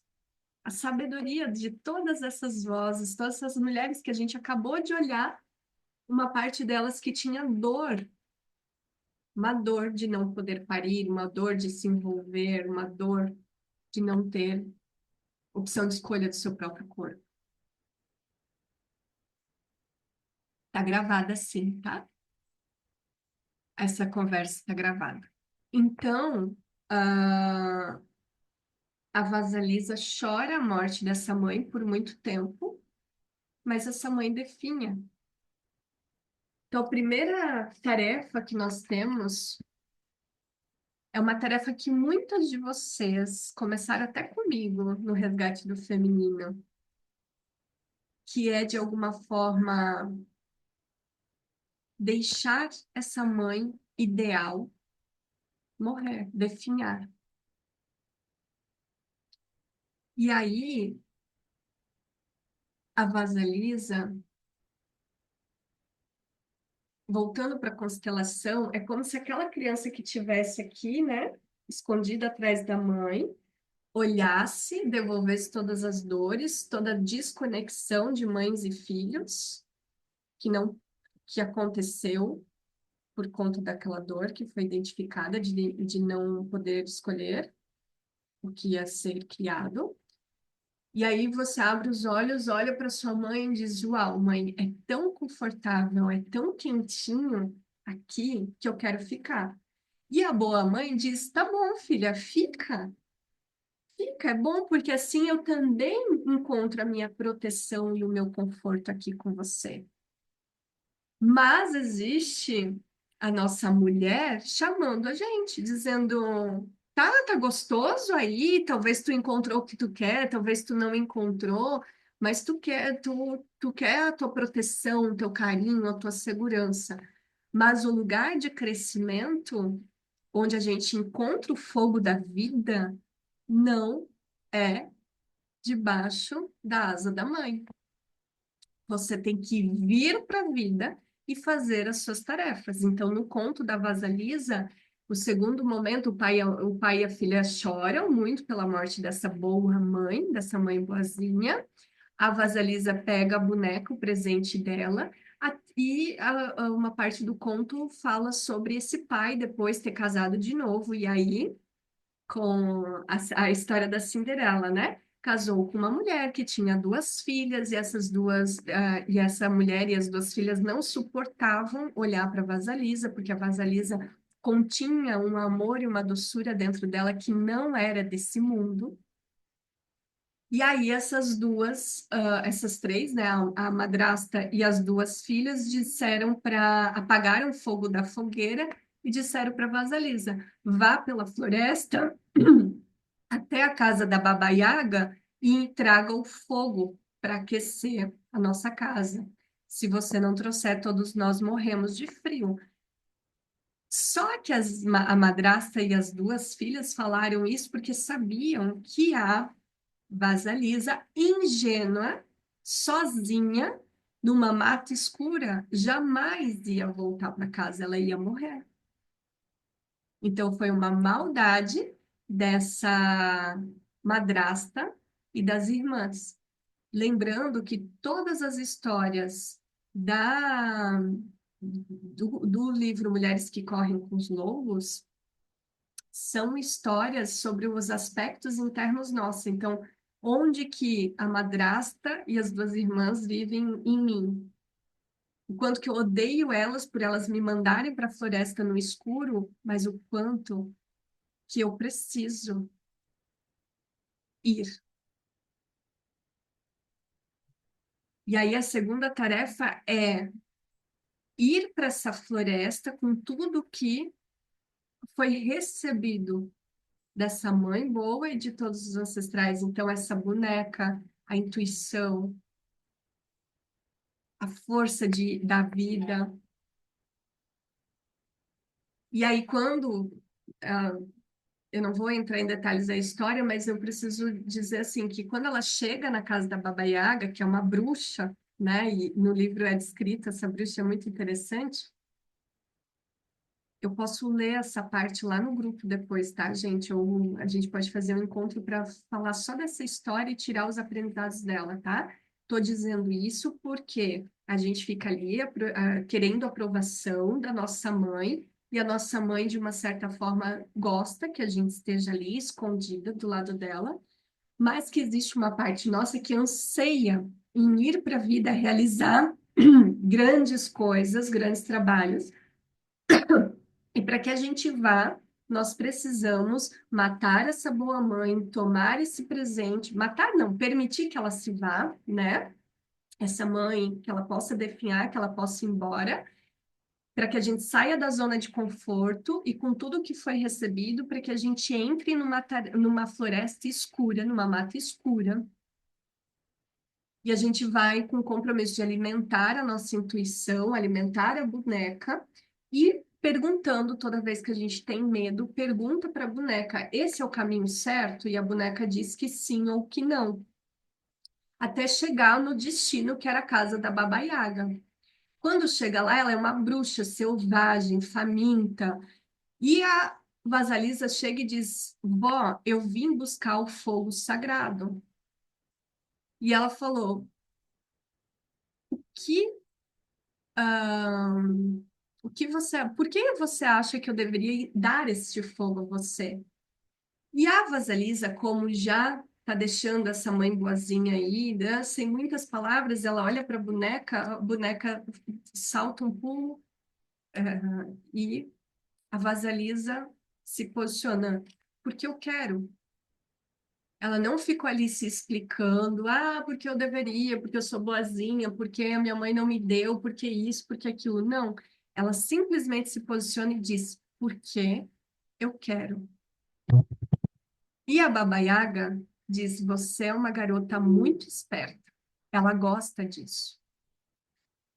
A sabedoria de todas essas vozes, todas essas mulheres que a gente acabou de olhar, uma parte delas que tinha dor, uma dor de não poder parir, uma dor de se envolver, uma dor de não ter opção de escolha do seu próprio corpo. Tá gravada sim, tá? Essa conversa tá gravada. Então, a Vasalisa chora a morte dessa mãe por muito tempo, mas essa mãe definha. Então, a primeira tarefa que nós temos é uma tarefa que muitas de vocês começaram até comigo no resgate do feminino, que é, de alguma forma, deixar essa mãe ideal morrer, definhar. E aí, a Vasalisa, voltando para a constelação, é como se aquela criança que tivesse aqui, né, escondida atrás da mãe, olhasse, devolvesse todas as dores, toda a desconexão de mães e filhos que não que aconteceu por conta daquela dor que foi identificada de não poder escolher o que ia ser criado. E aí você abre os olhos, olha para sua mãe e diz: Uau, mãe, é tão confortável, é tão quentinho aqui que eu quero ficar. E a boa mãe diz: Tá bom, filha, fica. Fica, é bom, porque assim eu também encontro a minha proteção e o meu conforto aqui com você. Mas existe a nossa mulher chamando a gente, dizendo: tá gostoso aí, talvez tu encontrou o que tu quer, talvez tu não encontrou, mas tu quer a tua proteção, o teu carinho, a tua segurança. Mas o lugar de crescimento, onde a gente encontra o fogo da vida, não é debaixo da asa da mãe. Você tem que vir para a vida e fazer as suas tarefas. Então, no conto da Vasalisa, o segundo momento, o pai e a filha choram muito pela morte dessa boa mãe, dessa mãe boazinha. A Vasalisa pega a boneca, o presente dela, uma parte do conto fala sobre esse pai depois ter casado de novo, e aí com a história da Cinderela, né? Casou com uma mulher que tinha duas filhas, e e essa mulher e as duas filhas não suportavam olhar para a Vasalisa, porque a Vasalisa continha um amor e uma doçura dentro dela que não era desse mundo. E aí essas três, né, a madrasta e as duas filhas disseram para apagaram o fogo da fogueira e disseram para Vasalisa: vá pela floresta até a casa da Baba Yaga e traga o fogo para aquecer a nossa casa. Se você não trouxer, todos nós morremos de frio. Só que a madrasta e as duas filhas falaram isso porque sabiam que a Vasalisa, ingênua, sozinha, numa mata escura, jamais ia voltar para casa, ela ia morrer. Então, foi uma maldade dessa madrasta e das irmãs. Lembrando que todas as histórias do livro Mulheres que Correm com os Lobos são histórias sobre os aspectos internos nossos. Então, onde que a madrasta e as duas irmãs vivem em mim? O quanto que eu odeio elas por elas me mandarem para a floresta no escuro, mas o quanto que eu preciso ir. E aí a segunda tarefa é ir para essa floresta com tudo que foi recebido dessa mãe boa e de todos os ancestrais. Então, essa boneca, a intuição, a força da vida. E aí, ah, eu não vou entrar em detalhes da história, mas eu preciso dizer assim que quando ela chega na casa da Baba Yaga, que é uma bruxa, né? E no livro é descrita, essa bruxa é muito interessante. Eu posso ler essa parte lá no grupo depois, tá, gente? Ou a gente pode fazer um encontro para falar só dessa história e tirar os aprendizados dela, tá? Tô dizendo isso porque a gente fica ali querendo a aprovação da nossa mãe, e a nossa mãe, de uma certa forma, gosta que a gente esteja ali escondida do lado dela, mas que existe uma parte nossa que anseia em ir para a vida realizar grandes coisas, grandes trabalhos. E para que a gente vá, nós precisamos matar essa boa mãe, tomar esse presente, matar não, permitir que ela se vá, né? Essa mãe, que ela possa definhar, que ela possa ir embora, para que a gente saia da zona de conforto e com tudo que foi recebido, para que a gente entre numa floresta escura, numa mata escura. E a gente vai com o compromisso de alimentar a nossa intuição, alimentar a boneca e perguntando toda vez que a gente tem medo, pergunta para a boneca: esse é o caminho certo? E a boneca diz que sim ou que não, até chegar no destino que era a casa da Baba Yaga. Quando chega lá, ela é uma bruxa selvagem, faminta, e a Vasalisa chega e diz: Vó, eu vim buscar o fogo sagrado. E ela falou: que Ahn, por que você acha que eu deveria dar este fogo a você? E a Vasalisa, como já está deixando essa mãe boazinha aí, né, sem muitas palavras, ela olha para a boneca salta um pulo, e a Vasalisa se posiciona, porque eu quero. Ela não ficou ali se explicando, porque eu deveria, porque eu sou boazinha, porque a minha mãe não me deu, porque isso, porque aquilo. Não. Ela simplesmente se posiciona e diz, porque eu quero. E a Baba Yaga diz, você é uma garota muito esperta. Ela gosta disso.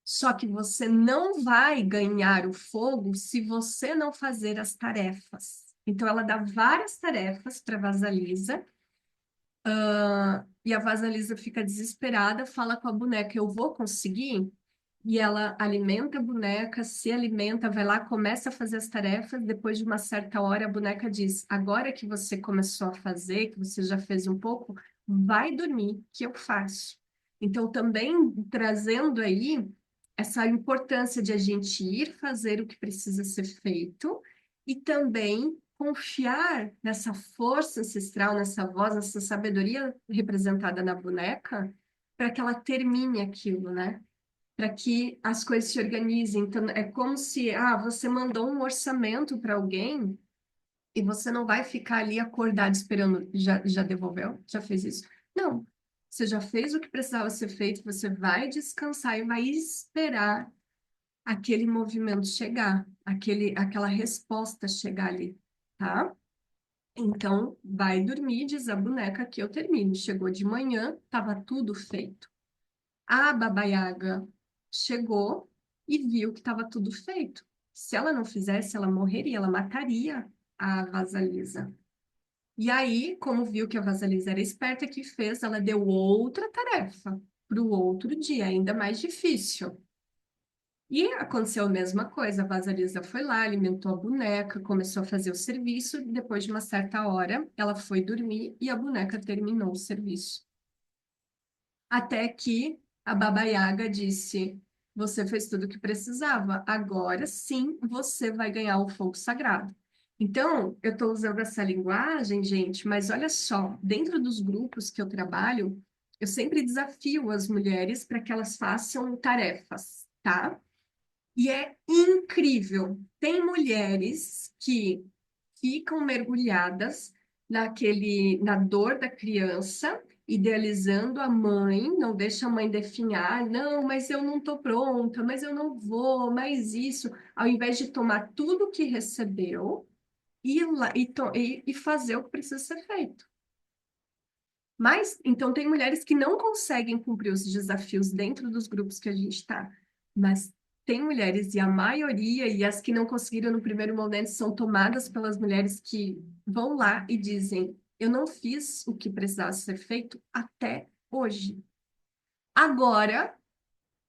Só que você não vai ganhar o fogo se você não fazer as tarefas. Então, ela dá várias tarefas para Vasalisa. E a Vasalisa fica desesperada, fala com a boneca: eu vou conseguir? E ela alimenta a boneca, se alimenta, vai lá, começa a fazer as tarefas. Depois de uma certa hora, a boneca diz: agora que você começou a fazer, que você já fez um pouco, vai dormir, que eu faço. Então, também trazendo aí essa importância de a gente ir fazer o que precisa ser feito e também confiar nessa força ancestral, nessa voz, nessa sabedoria representada na boneca, para que ela termine aquilo, né? Para que as coisas se organizem. Então, é como se, você mandou um orçamento para alguém e você não vai ficar ali acordado esperando, já devolveu? Já fez isso? Não. Você já fez o que precisava ser feito, você vai descansar e vai esperar aquele movimento chegar, aquela resposta chegar ali, tá? Então, vai dormir, diz a boneca que eu termino. Chegou de manhã, estava tudo feito. A Baba Yaga chegou e viu que estava tudo feito. Se ela não fizesse, ela morreria, ela mataria a Vasalisa. E aí, como viu que a Vasalisa era esperta, que fez? Ela deu outra tarefa para o outro dia, ainda mais difícil. E aconteceu a mesma coisa, a Vasalisa foi lá, alimentou a boneca, começou a fazer o serviço, depois de uma certa hora, ela foi dormir e a boneca terminou o serviço. Até que a Baba Yaga disse: você fez tudo o que precisava, agora sim você vai ganhar o fogo sagrado. Então, eu estou usando essa linguagem, gente, mas olha só, dentro dos grupos que eu trabalho, eu sempre desafio as mulheres para que elas façam tarefas, tá? E é incrível. Tem mulheres que ficam mergulhadas na dor da criança, idealizando a mãe, não deixa a mãe definhar, não, mas eu não estou pronta, mas eu não vou, mas isso, ao invés de tomar tudo que recebeu e, ir lá, e fazer o que precisa ser feito. Mas, então, tem mulheres que não conseguem cumprir os desafios dentro dos grupos que a gente está. Mas tem mulheres, e a maioria, e as que não conseguiram no primeiro momento, são tomadas pelas mulheres que vão lá e dizem: eu não fiz o que precisava ser feito até hoje. Agora,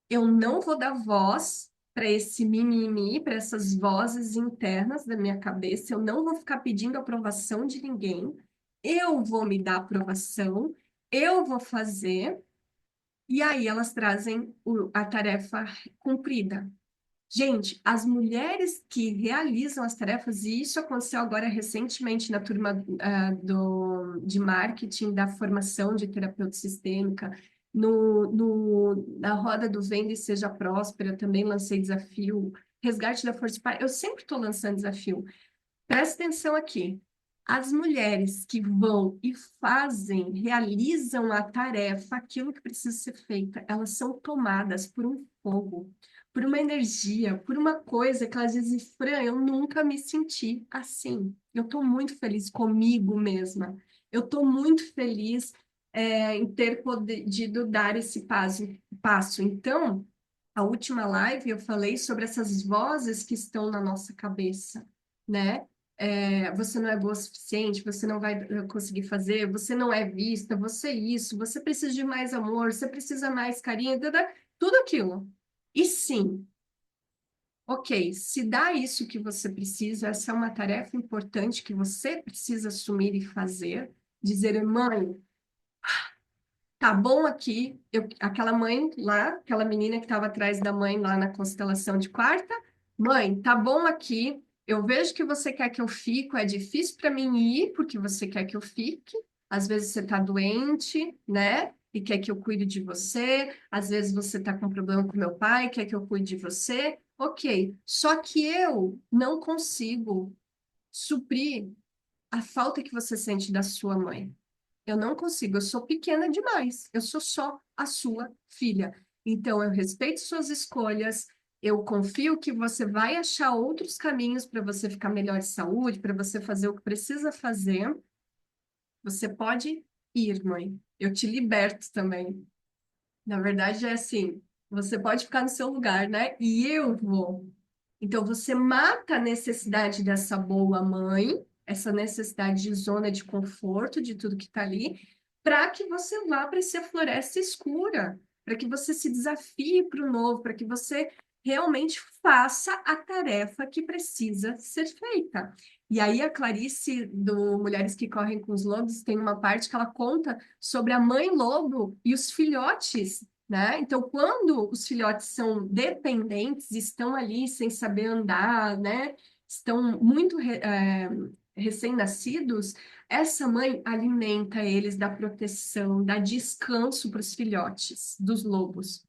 eu não vou dar voz para esse mimimi, para essas vozes internas da minha cabeça. Eu não vou ficar pedindo aprovação de ninguém. Eu vou me dar aprovação, eu vou fazer, e aí elas trazem a tarefa cumprida. Gente, as mulheres que realizam as tarefas, e isso aconteceu agora recentemente na turma de marketing da formação de terapeuta sistêmica, na roda do Venda e Seja Próspera, também lancei desafio, Resgate da Força Pai, eu sempre estou lançando desafio. Presta atenção aqui. As mulheres que vão e fazem, realizam a tarefa, aquilo que precisa ser feito, elas são tomadas por um fogo, por uma energia, por uma coisa que elas dizem: Fran, eu nunca me senti assim. Eu estou muito feliz comigo mesma. Eu estou muito feliz. em ter podido dar esse passo. Então, a última live eu falei sobre essas vozes que estão na nossa cabeça, né? Você não é boa o suficiente, você não vai conseguir fazer, você não é vista, você é isso, você precisa de mais amor, você precisa mais carinho, tudo aquilo. E sim, ok, se dá isso que você precisa, essa é uma tarefa importante que você precisa assumir e fazer, dizer, mãe, tá bom aqui. Aquela mãe lá, aquela menina que estava atrás da mãe lá na constelação de quarta. Mãe, tá bom aqui. Eu vejo que você quer que eu fique. É difícil para mim ir porque você quer que eu fique. Às vezes você tá doente, né? E quer que eu cuide de você. Às vezes você tá com problema com meu pai, quer que eu cuide de você. Ok. Só que eu não consigo suprir a falta que você sente da sua mãe. Eu não consigo, eu sou pequena demais. Eu sou só a sua filha. Então, eu respeito suas escolhas. Eu confio que você vai achar outros caminhos para você ficar melhor de saúde, para você fazer o que precisa fazer. Você pode ir, mãe. Eu te liberto também. Na verdade, é assim: você pode ficar no seu lugar, né? E eu vou. Então, você mata a necessidade dessa boa mãe, essa necessidade de zona de conforto, de tudo que está ali, para que você vá para essa floresta escura, para que você se desafie para o novo, para que você realmente faça a tarefa que precisa ser feita. E aí, a Clarice, do Mulheres que Correm com os Lobos, tem uma parte que ela conta sobre a mãe lobo e os filhotes, né? Então, quando os filhotes são dependentes, estão ali sem saber andar, né? Estão muito recém-nascidos, essa mãe alimenta eles, dá proteção, dá descanso para os filhotes dos lobos.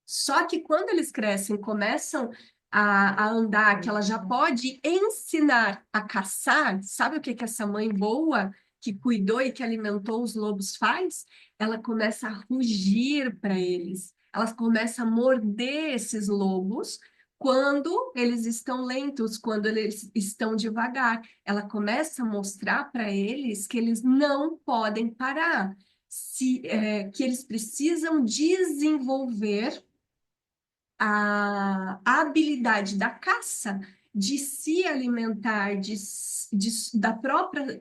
Só que quando eles crescem, começam a andar, que ela já pode ensinar a caçar, sabe o que que essa mãe boa que cuidou e que alimentou os lobos faz? Ela começa a rugir para eles. Ela começa a morder esses lobos quando eles estão lentos, quando eles estão devagar. Ela começa a mostrar para eles que eles não podem parar, que eles precisam desenvolver a habilidade da caça de se alimentar, da própria,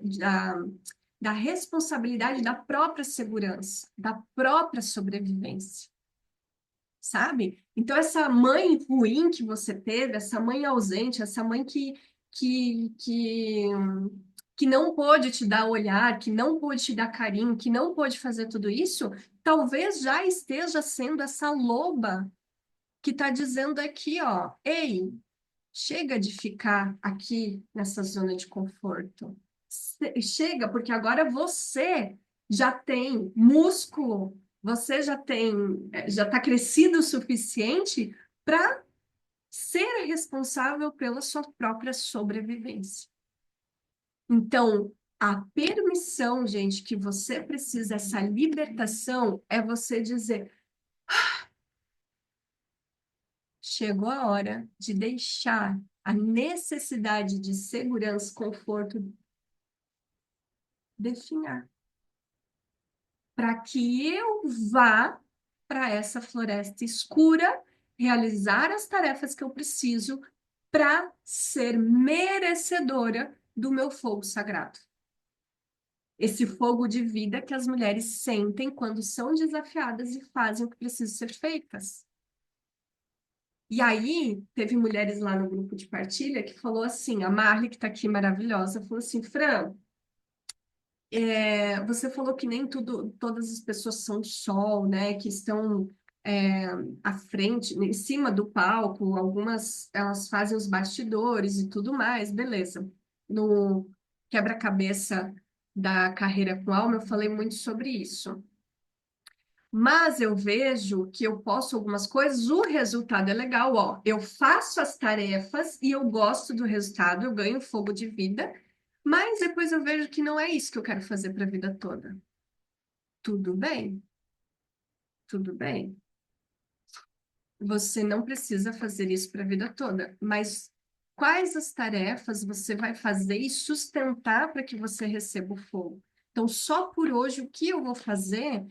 da responsabilidade da própria segurança, da própria sobrevivência, sabe? Então, essa mãe ruim que você teve, essa mãe ausente, essa mãe que, que, que não pôde te dar olhar, que não pôde te dar carinho, que não pôde fazer tudo isso, talvez já esteja sendo essa loba que está dizendo aqui, ó, ei, chega de ficar aqui nessa zona de conforto. Chega, porque agora você já tem músculo, você já está crescido o suficiente para ser responsável pela sua própria sobrevivência. Então, a permissão, gente, que você precisa, essa libertação, é você dizer: chegou a hora de deixar a necessidade de segurança, conforto definhar, para que eu vá para essa floresta escura, realizar as tarefas que eu preciso para ser merecedora do meu fogo sagrado. Esse fogo de vida que as mulheres sentem quando são desafiadas e fazem o que precisa ser feitas. E aí, teve mulheres lá no grupo de partilha que falou assim, a Marli, que está aqui maravilhosa, falou assim, Fran, você falou que nem todas as pessoas são sol, né? Que estão é, à frente, em cima do palco, algumas elas fazem os bastidores e tudo mais, beleza. No quebra-cabeça da carreira com alma, eu falei muito sobre isso. Mas eu vejo que eu posso algumas coisas, o resultado é legal, ó. Eu faço as tarefas e eu gosto do resultado, eu ganho fogo de vida, mas depois eu vejo que não é isso que eu quero fazer para a vida toda. Tudo bem, tudo bem. Você não precisa fazer isso para a vida toda, mas quais as tarefas você vai fazer e sustentar para que você receba o fogo? Então, só por hoje, o que eu vou fazer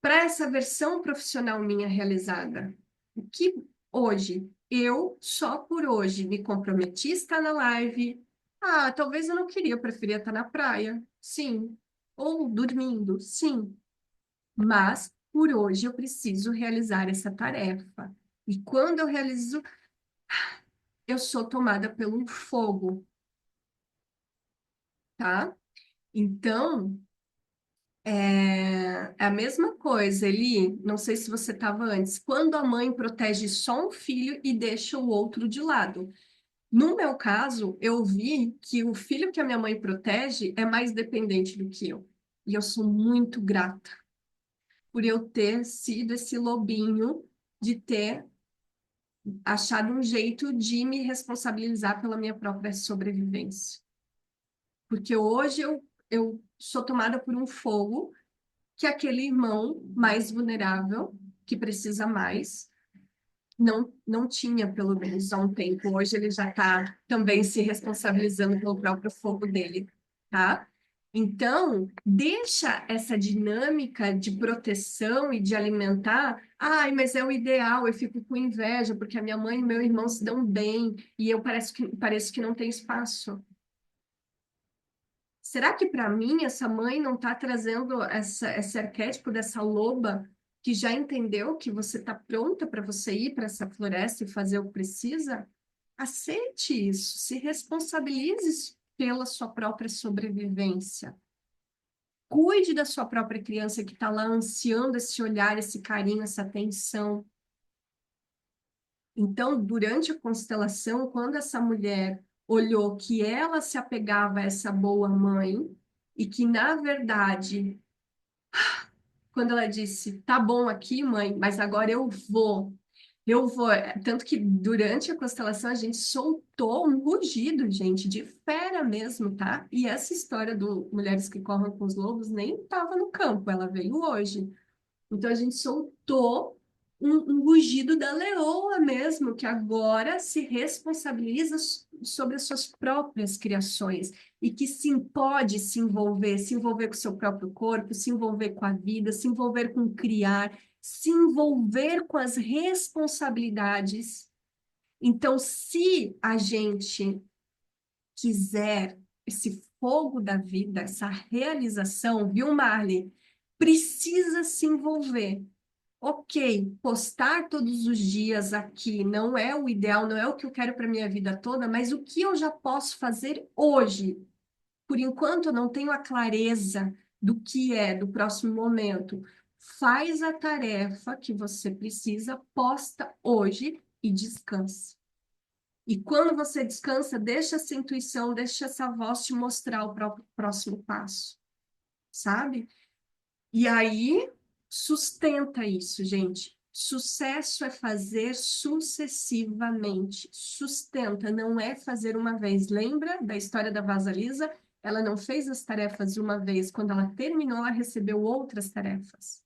para essa versão profissional minha realizada? O que hoje, eu só por hoje me comprometi a estar na live. Ah, talvez eu não queria, eu preferia estar na praia, sim. Ou dormindo, sim. Mas por hoje eu preciso realizar essa tarefa. E quando eu realizo, eu sou tomada pelo fogo, tá? Então, é a mesma coisa, Eli. Não sei se você estava antes. Quando a mãe protege só um filho e deixa o outro de lado. No meu caso, eu vi que o filho que a minha mãe protege é mais dependente do que eu. E eu sou muito grata por eu ter sido esse lobinho de ter achado um jeito de me responsabilizar pela minha própria sobrevivência. Porque hoje eu sou tomada por um fogo que aquele irmão mais vulnerável, que precisa mais, não tinha, pelo menos há um tempo. Hoje ele já está também se responsabilizando pelo próprio fogo dele, tá? Então, deixa essa dinâmica de proteção e de alimentar. Ai, mas é o ideal, eu fico com inveja, porque a minha mãe e meu irmão se dão bem, e eu pareço que não tem espaço. Será que para mim essa mãe não está trazendo esse arquétipo dessa loba que já entendeu que você está pronta para você ir para essa floresta e fazer o que precisa? Aceite isso, se responsabilize pela sua própria sobrevivência. Cuide da sua própria criança que está lá ansiando esse olhar, esse carinho, essa atenção. Então, durante a constelação, quando essa mulher olhou que ela se apegava a essa boa mãe e que, na verdade, quando ela disse, tá bom aqui, mãe, mas agora eu vou. Tanto que durante a constelação a gente soltou um rugido, gente, de fera mesmo, tá? E essa história do Mulheres que Correm com os Lobos nem estava no campo, ela veio hoje. Então a gente soltou um rugido da leoa mesmo, que agora se responsabiliza sobre as suas próprias criações e que sim pode se envolver com o seu próprio corpo, se envolver com a vida, se envolver com criar, se envolver com as responsabilidades. Então, se a gente quiser esse fogo da vida, essa realização, viu, Marley? Precisa se envolver. Ok, postar todos os dias aqui não é o ideal, não é o que eu quero para minha vida toda, mas o que eu já posso fazer hoje? Por enquanto, eu não tenho a clareza do que é do próximo momento. Faz a tarefa que você precisa, posta hoje e descanse. E quando você descansa, deixa essa intuição, deixa essa voz te mostrar o próximo passo, sabe? E aí, sustenta isso, gente. Sucesso é fazer sucessivamente. Sustenta, não é fazer uma vez. Lembra da história da Vasalisa? Ela não fez as tarefas de uma vez. Quando ela terminou, ela recebeu outras tarefas.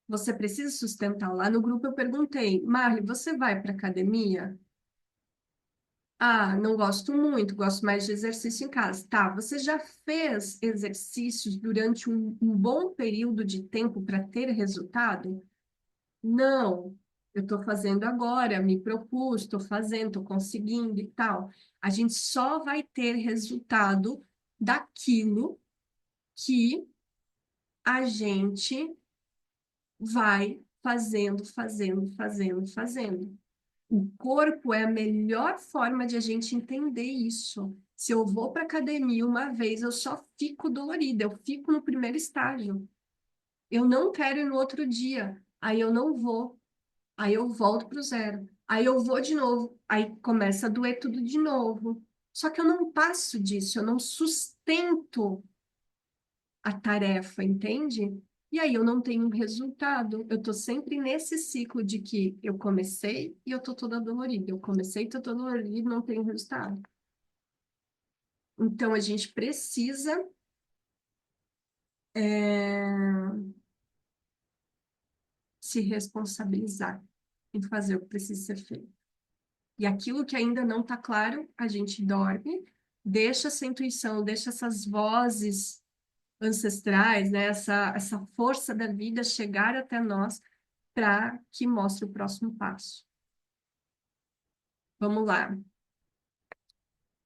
Você precisa sustentar. Lá no grupo eu perguntei, Marli, você vai para academia? Ah, não gosto muito, gosto mais de exercício em casa. Tá, você já fez exercícios durante um bom período de tempo para ter resultado? Não, eu estou fazendo agora, me propus, estou fazendo, estou conseguindo e tal. A gente só vai ter resultado daquilo que a gente vai fazendo. O corpo é a melhor forma de a gente entender isso. Se eu vou para academia uma vez, eu só fico dolorida, eu fico no primeiro estágio. Eu não quero ir no outro dia, aí eu não vou, aí eu volto para o zero, aí eu vou de novo, aí começa a doer tudo de novo. Só que eu não passo disso, eu não sustento a tarefa, entende? E aí eu não tenho um resultado. Eu tô sempre nesse ciclo de que eu comecei e eu tô toda dolorida. Eu comecei e tô toda dolorida e não tenho resultado. Então a gente precisa é, se responsabilizar em fazer o que precisa ser feito. E aquilo que ainda não está claro, a gente dorme, deixa essa intuição, deixa essas vozes ancestrais, né? Essa força da vida chegar até nós para que mostre o próximo passo. Vamos lá.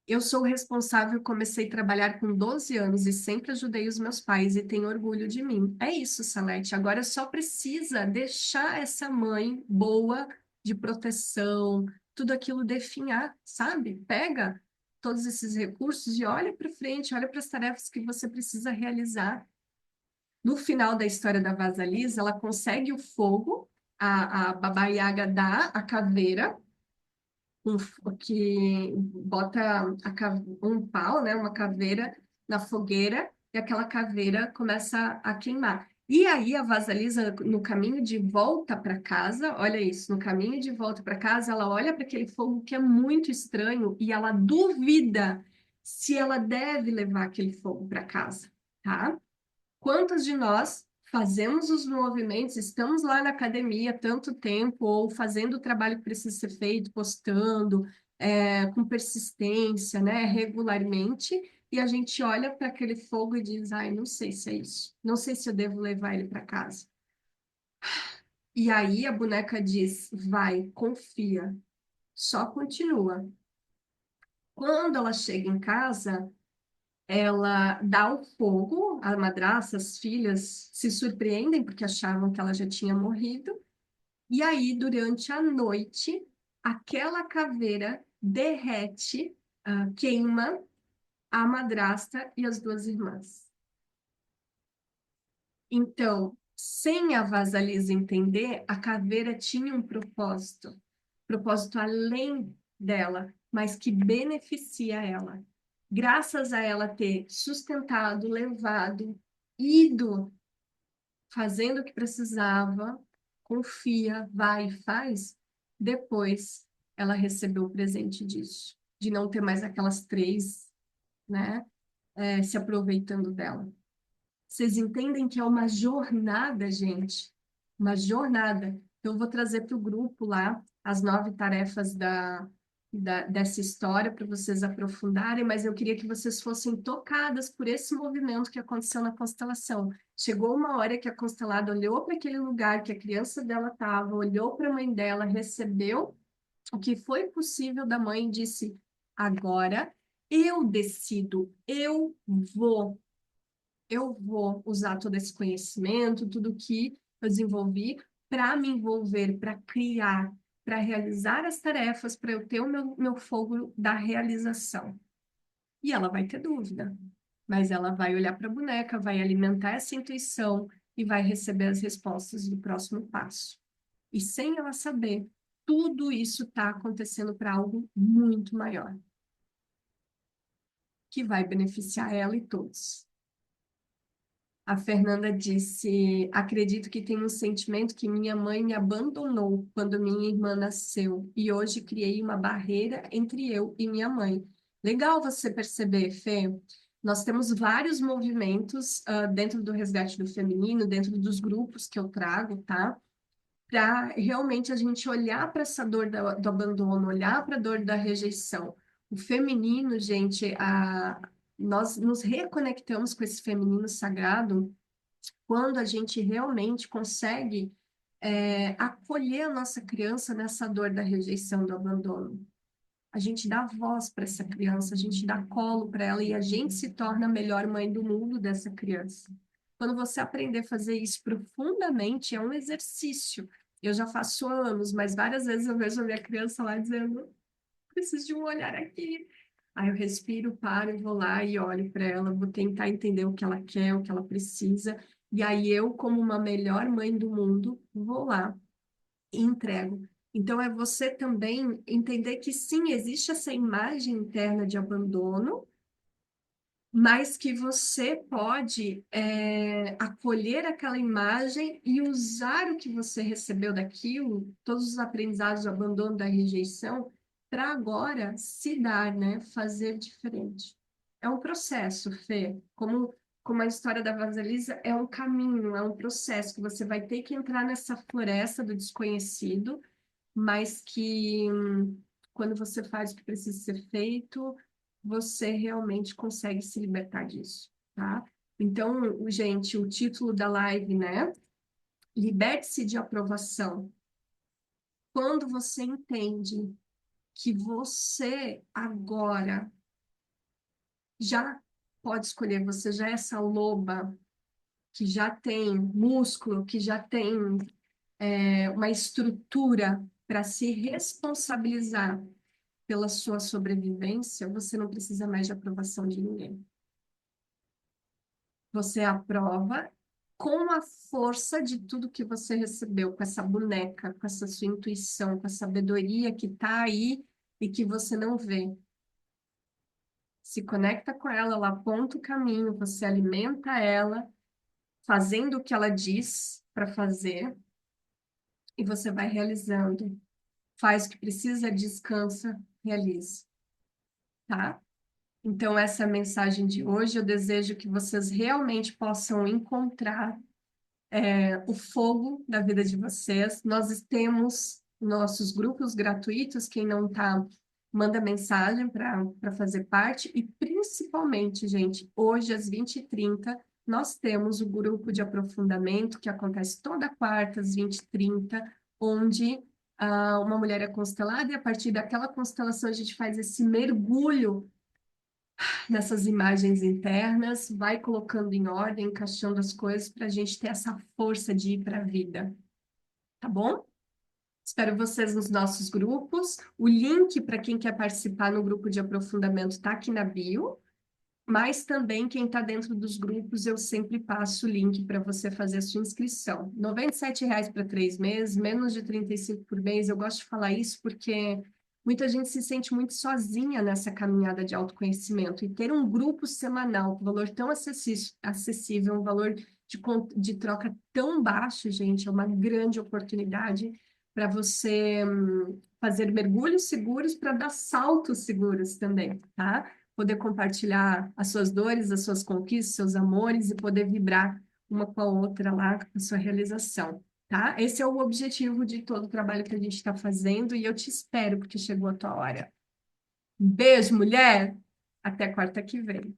Eu sou responsável, comecei a trabalhar com 12 anos e sempre ajudei os meus pais e tenho orgulho de mim. É isso, Salete. Agora só precisa deixar essa mãe boa de proteção, tudo aquilo definhar, sabe? Pega todos esses recursos e olha para frente, olha para as tarefas que você precisa realizar. No final da história da Vasalisa, ela consegue o fogo, a Baba Yaga dá a caveira, que bota um pau, né, uma caveira na fogueira e aquela caveira começa a queimar. E aí a Vasalisa, no caminho de volta para casa, olha isso, no caminho de volta para casa, ela olha para aquele fogo que é muito estranho e ela duvida se ela deve levar aquele fogo para casa, tá? Quantos de nós fazemos os movimentos, estamos lá na academia tanto tempo, ou fazendo o trabalho que precisa ser feito, postando, com persistência, né, regularmente, e a gente olha para aquele fogo e diz, ai, não sei se é isso, não sei se eu devo levar ele para casa. E aí a boneca diz, vai, confia, só continua. Quando ela chega em casa, ela dá o fogo, a madrasta, as filhas se surpreendem porque achavam que ela já tinha morrido. E aí, durante a noite, aquela caveira derrete, queima a madrasta e as duas irmãs. Então, sem a Vasalisa entender, a caveira tinha um propósito, propósito além dela, mas que beneficia ela. Graças a ela ter sustentado, levado, ido, fazendo o que precisava, confia, vai e faz, depois ela recebeu o presente disso, de não ter mais aquelas três, né, se aproveitando dela. Vocês entendem que é uma jornada, gente? Uma jornada. Eu vou trazer para o grupo lá as 9 tarefas dessa história para vocês aprofundarem, mas eu queria que vocês fossem tocadas por esse movimento que aconteceu na constelação. Chegou uma hora que a constelada olhou para aquele lugar que a criança dela estava, olhou para a mãe dela, recebeu o que foi possível da mãe e disse: agora eu decido, eu vou usar todo esse conhecimento, tudo que eu desenvolvi para me envolver, para criar, para realizar as tarefas, para eu ter o meu fogo da realização. E ela vai ter dúvida, mas ela vai olhar para a boneca, vai alimentar essa intuição e vai receber as respostas do próximo passo. E sem ela saber, tudo isso está acontecendo para algo muito maior, que vai beneficiar ela e todos. A Fernanda disse: acredito que tenho um sentimento que minha mãe me abandonou quando minha irmã nasceu e hoje criei uma barreira entre eu e minha mãe. Legal você perceber, Fê. Nós temos vários movimentos dentro do resgate do feminino, dentro dos grupos que eu trago, tá? Para realmente a gente olhar para essa dor do abandono, olhar para a dor da rejeição. O feminino, gente, nós nos reconectamos com esse feminino sagrado quando a gente realmente consegue acolher a nossa criança nessa dor da rejeição, do abandono. A gente dá voz para essa criança, a gente dá colo para ela e a gente se torna a melhor mãe do mundo dessa criança. Quando você aprender a fazer isso profundamente, é um exercício. Eu já faço anos, mas várias vezes eu vejo a minha criança lá dizendo: preciso de um olhar aqui. Aí eu respiro, paro e vou lá e olho para ela, vou tentar entender o que ela quer, o que ela precisa. E aí eu, como uma melhor mãe do mundo, vou lá e entrego. Então é você também entender que sim, existe essa imagem interna de abandono, mas que você pode acolher aquela imagem e usar o que você recebeu daquilo, todos os aprendizados do abandono, da rejeição, para agora se dar, né? Fazer diferente. É um processo, Fê. Como a história da Vasalisa é um caminho, é um processo que você vai ter que entrar nessa floresta do desconhecido, mas que quando você faz o que precisa ser feito, você realmente consegue se libertar disso, tá? Então, gente, o título da live, né? Liberte-se de aprovação. Quando você entende que você agora já pode escolher, você já é essa loba que já tem músculo, que já tem uma estrutura para se responsabilizar pela sua sobrevivência, você não precisa mais de aprovação de ninguém. Você aprova com a força de tudo que você recebeu, com essa boneca, com essa sua intuição, com a sabedoria que está aí e que você não vê. Se conecta com ela, ela aponta o caminho, você alimenta ela, fazendo o que ela diz para fazer, e você vai realizando. Faz o que precisa, descansa, realiza, tá? Então, essa é a mensagem de hoje. Eu desejo que vocês realmente possam encontrar o fogo da vida de vocês. Nós temos nossos grupos gratuitos. Quem não está, manda mensagem para fazer parte. E, principalmente, gente, hoje às 20h30, nós temos o grupo de aprofundamento que acontece toda quarta às 20h30, onde uma mulher é constelada e a partir daquela constelação a gente faz esse mergulho nessas imagens internas, vai colocando em ordem, encaixando as coisas para a gente ter essa força de ir para a vida, tá bom? Espero vocês nos nossos grupos. O link para quem quer participar no grupo de aprofundamento está aqui na bio, mas também quem está dentro dos grupos, eu sempre passo o link para você fazer a sua inscrição. R$ 97 para 3 meses, menos de 35 por mês. Eu gosto de falar isso porque muita gente se sente muito sozinha nessa caminhada de autoconhecimento. E ter um grupo semanal com valor tão acessível, um valor de troca tão baixo, gente, é uma grande oportunidade para você fazer mergulhos seguros para dar saltos seguros também, tá? Poder compartilhar as suas dores, as suas conquistas, seus amores e poder vibrar uma com a outra lá com a sua realização, tá? Esse é o objetivo de todo o trabalho que a gente está fazendo e eu te espero porque chegou a tua hora. Beijo, mulher! Até quarta que vem.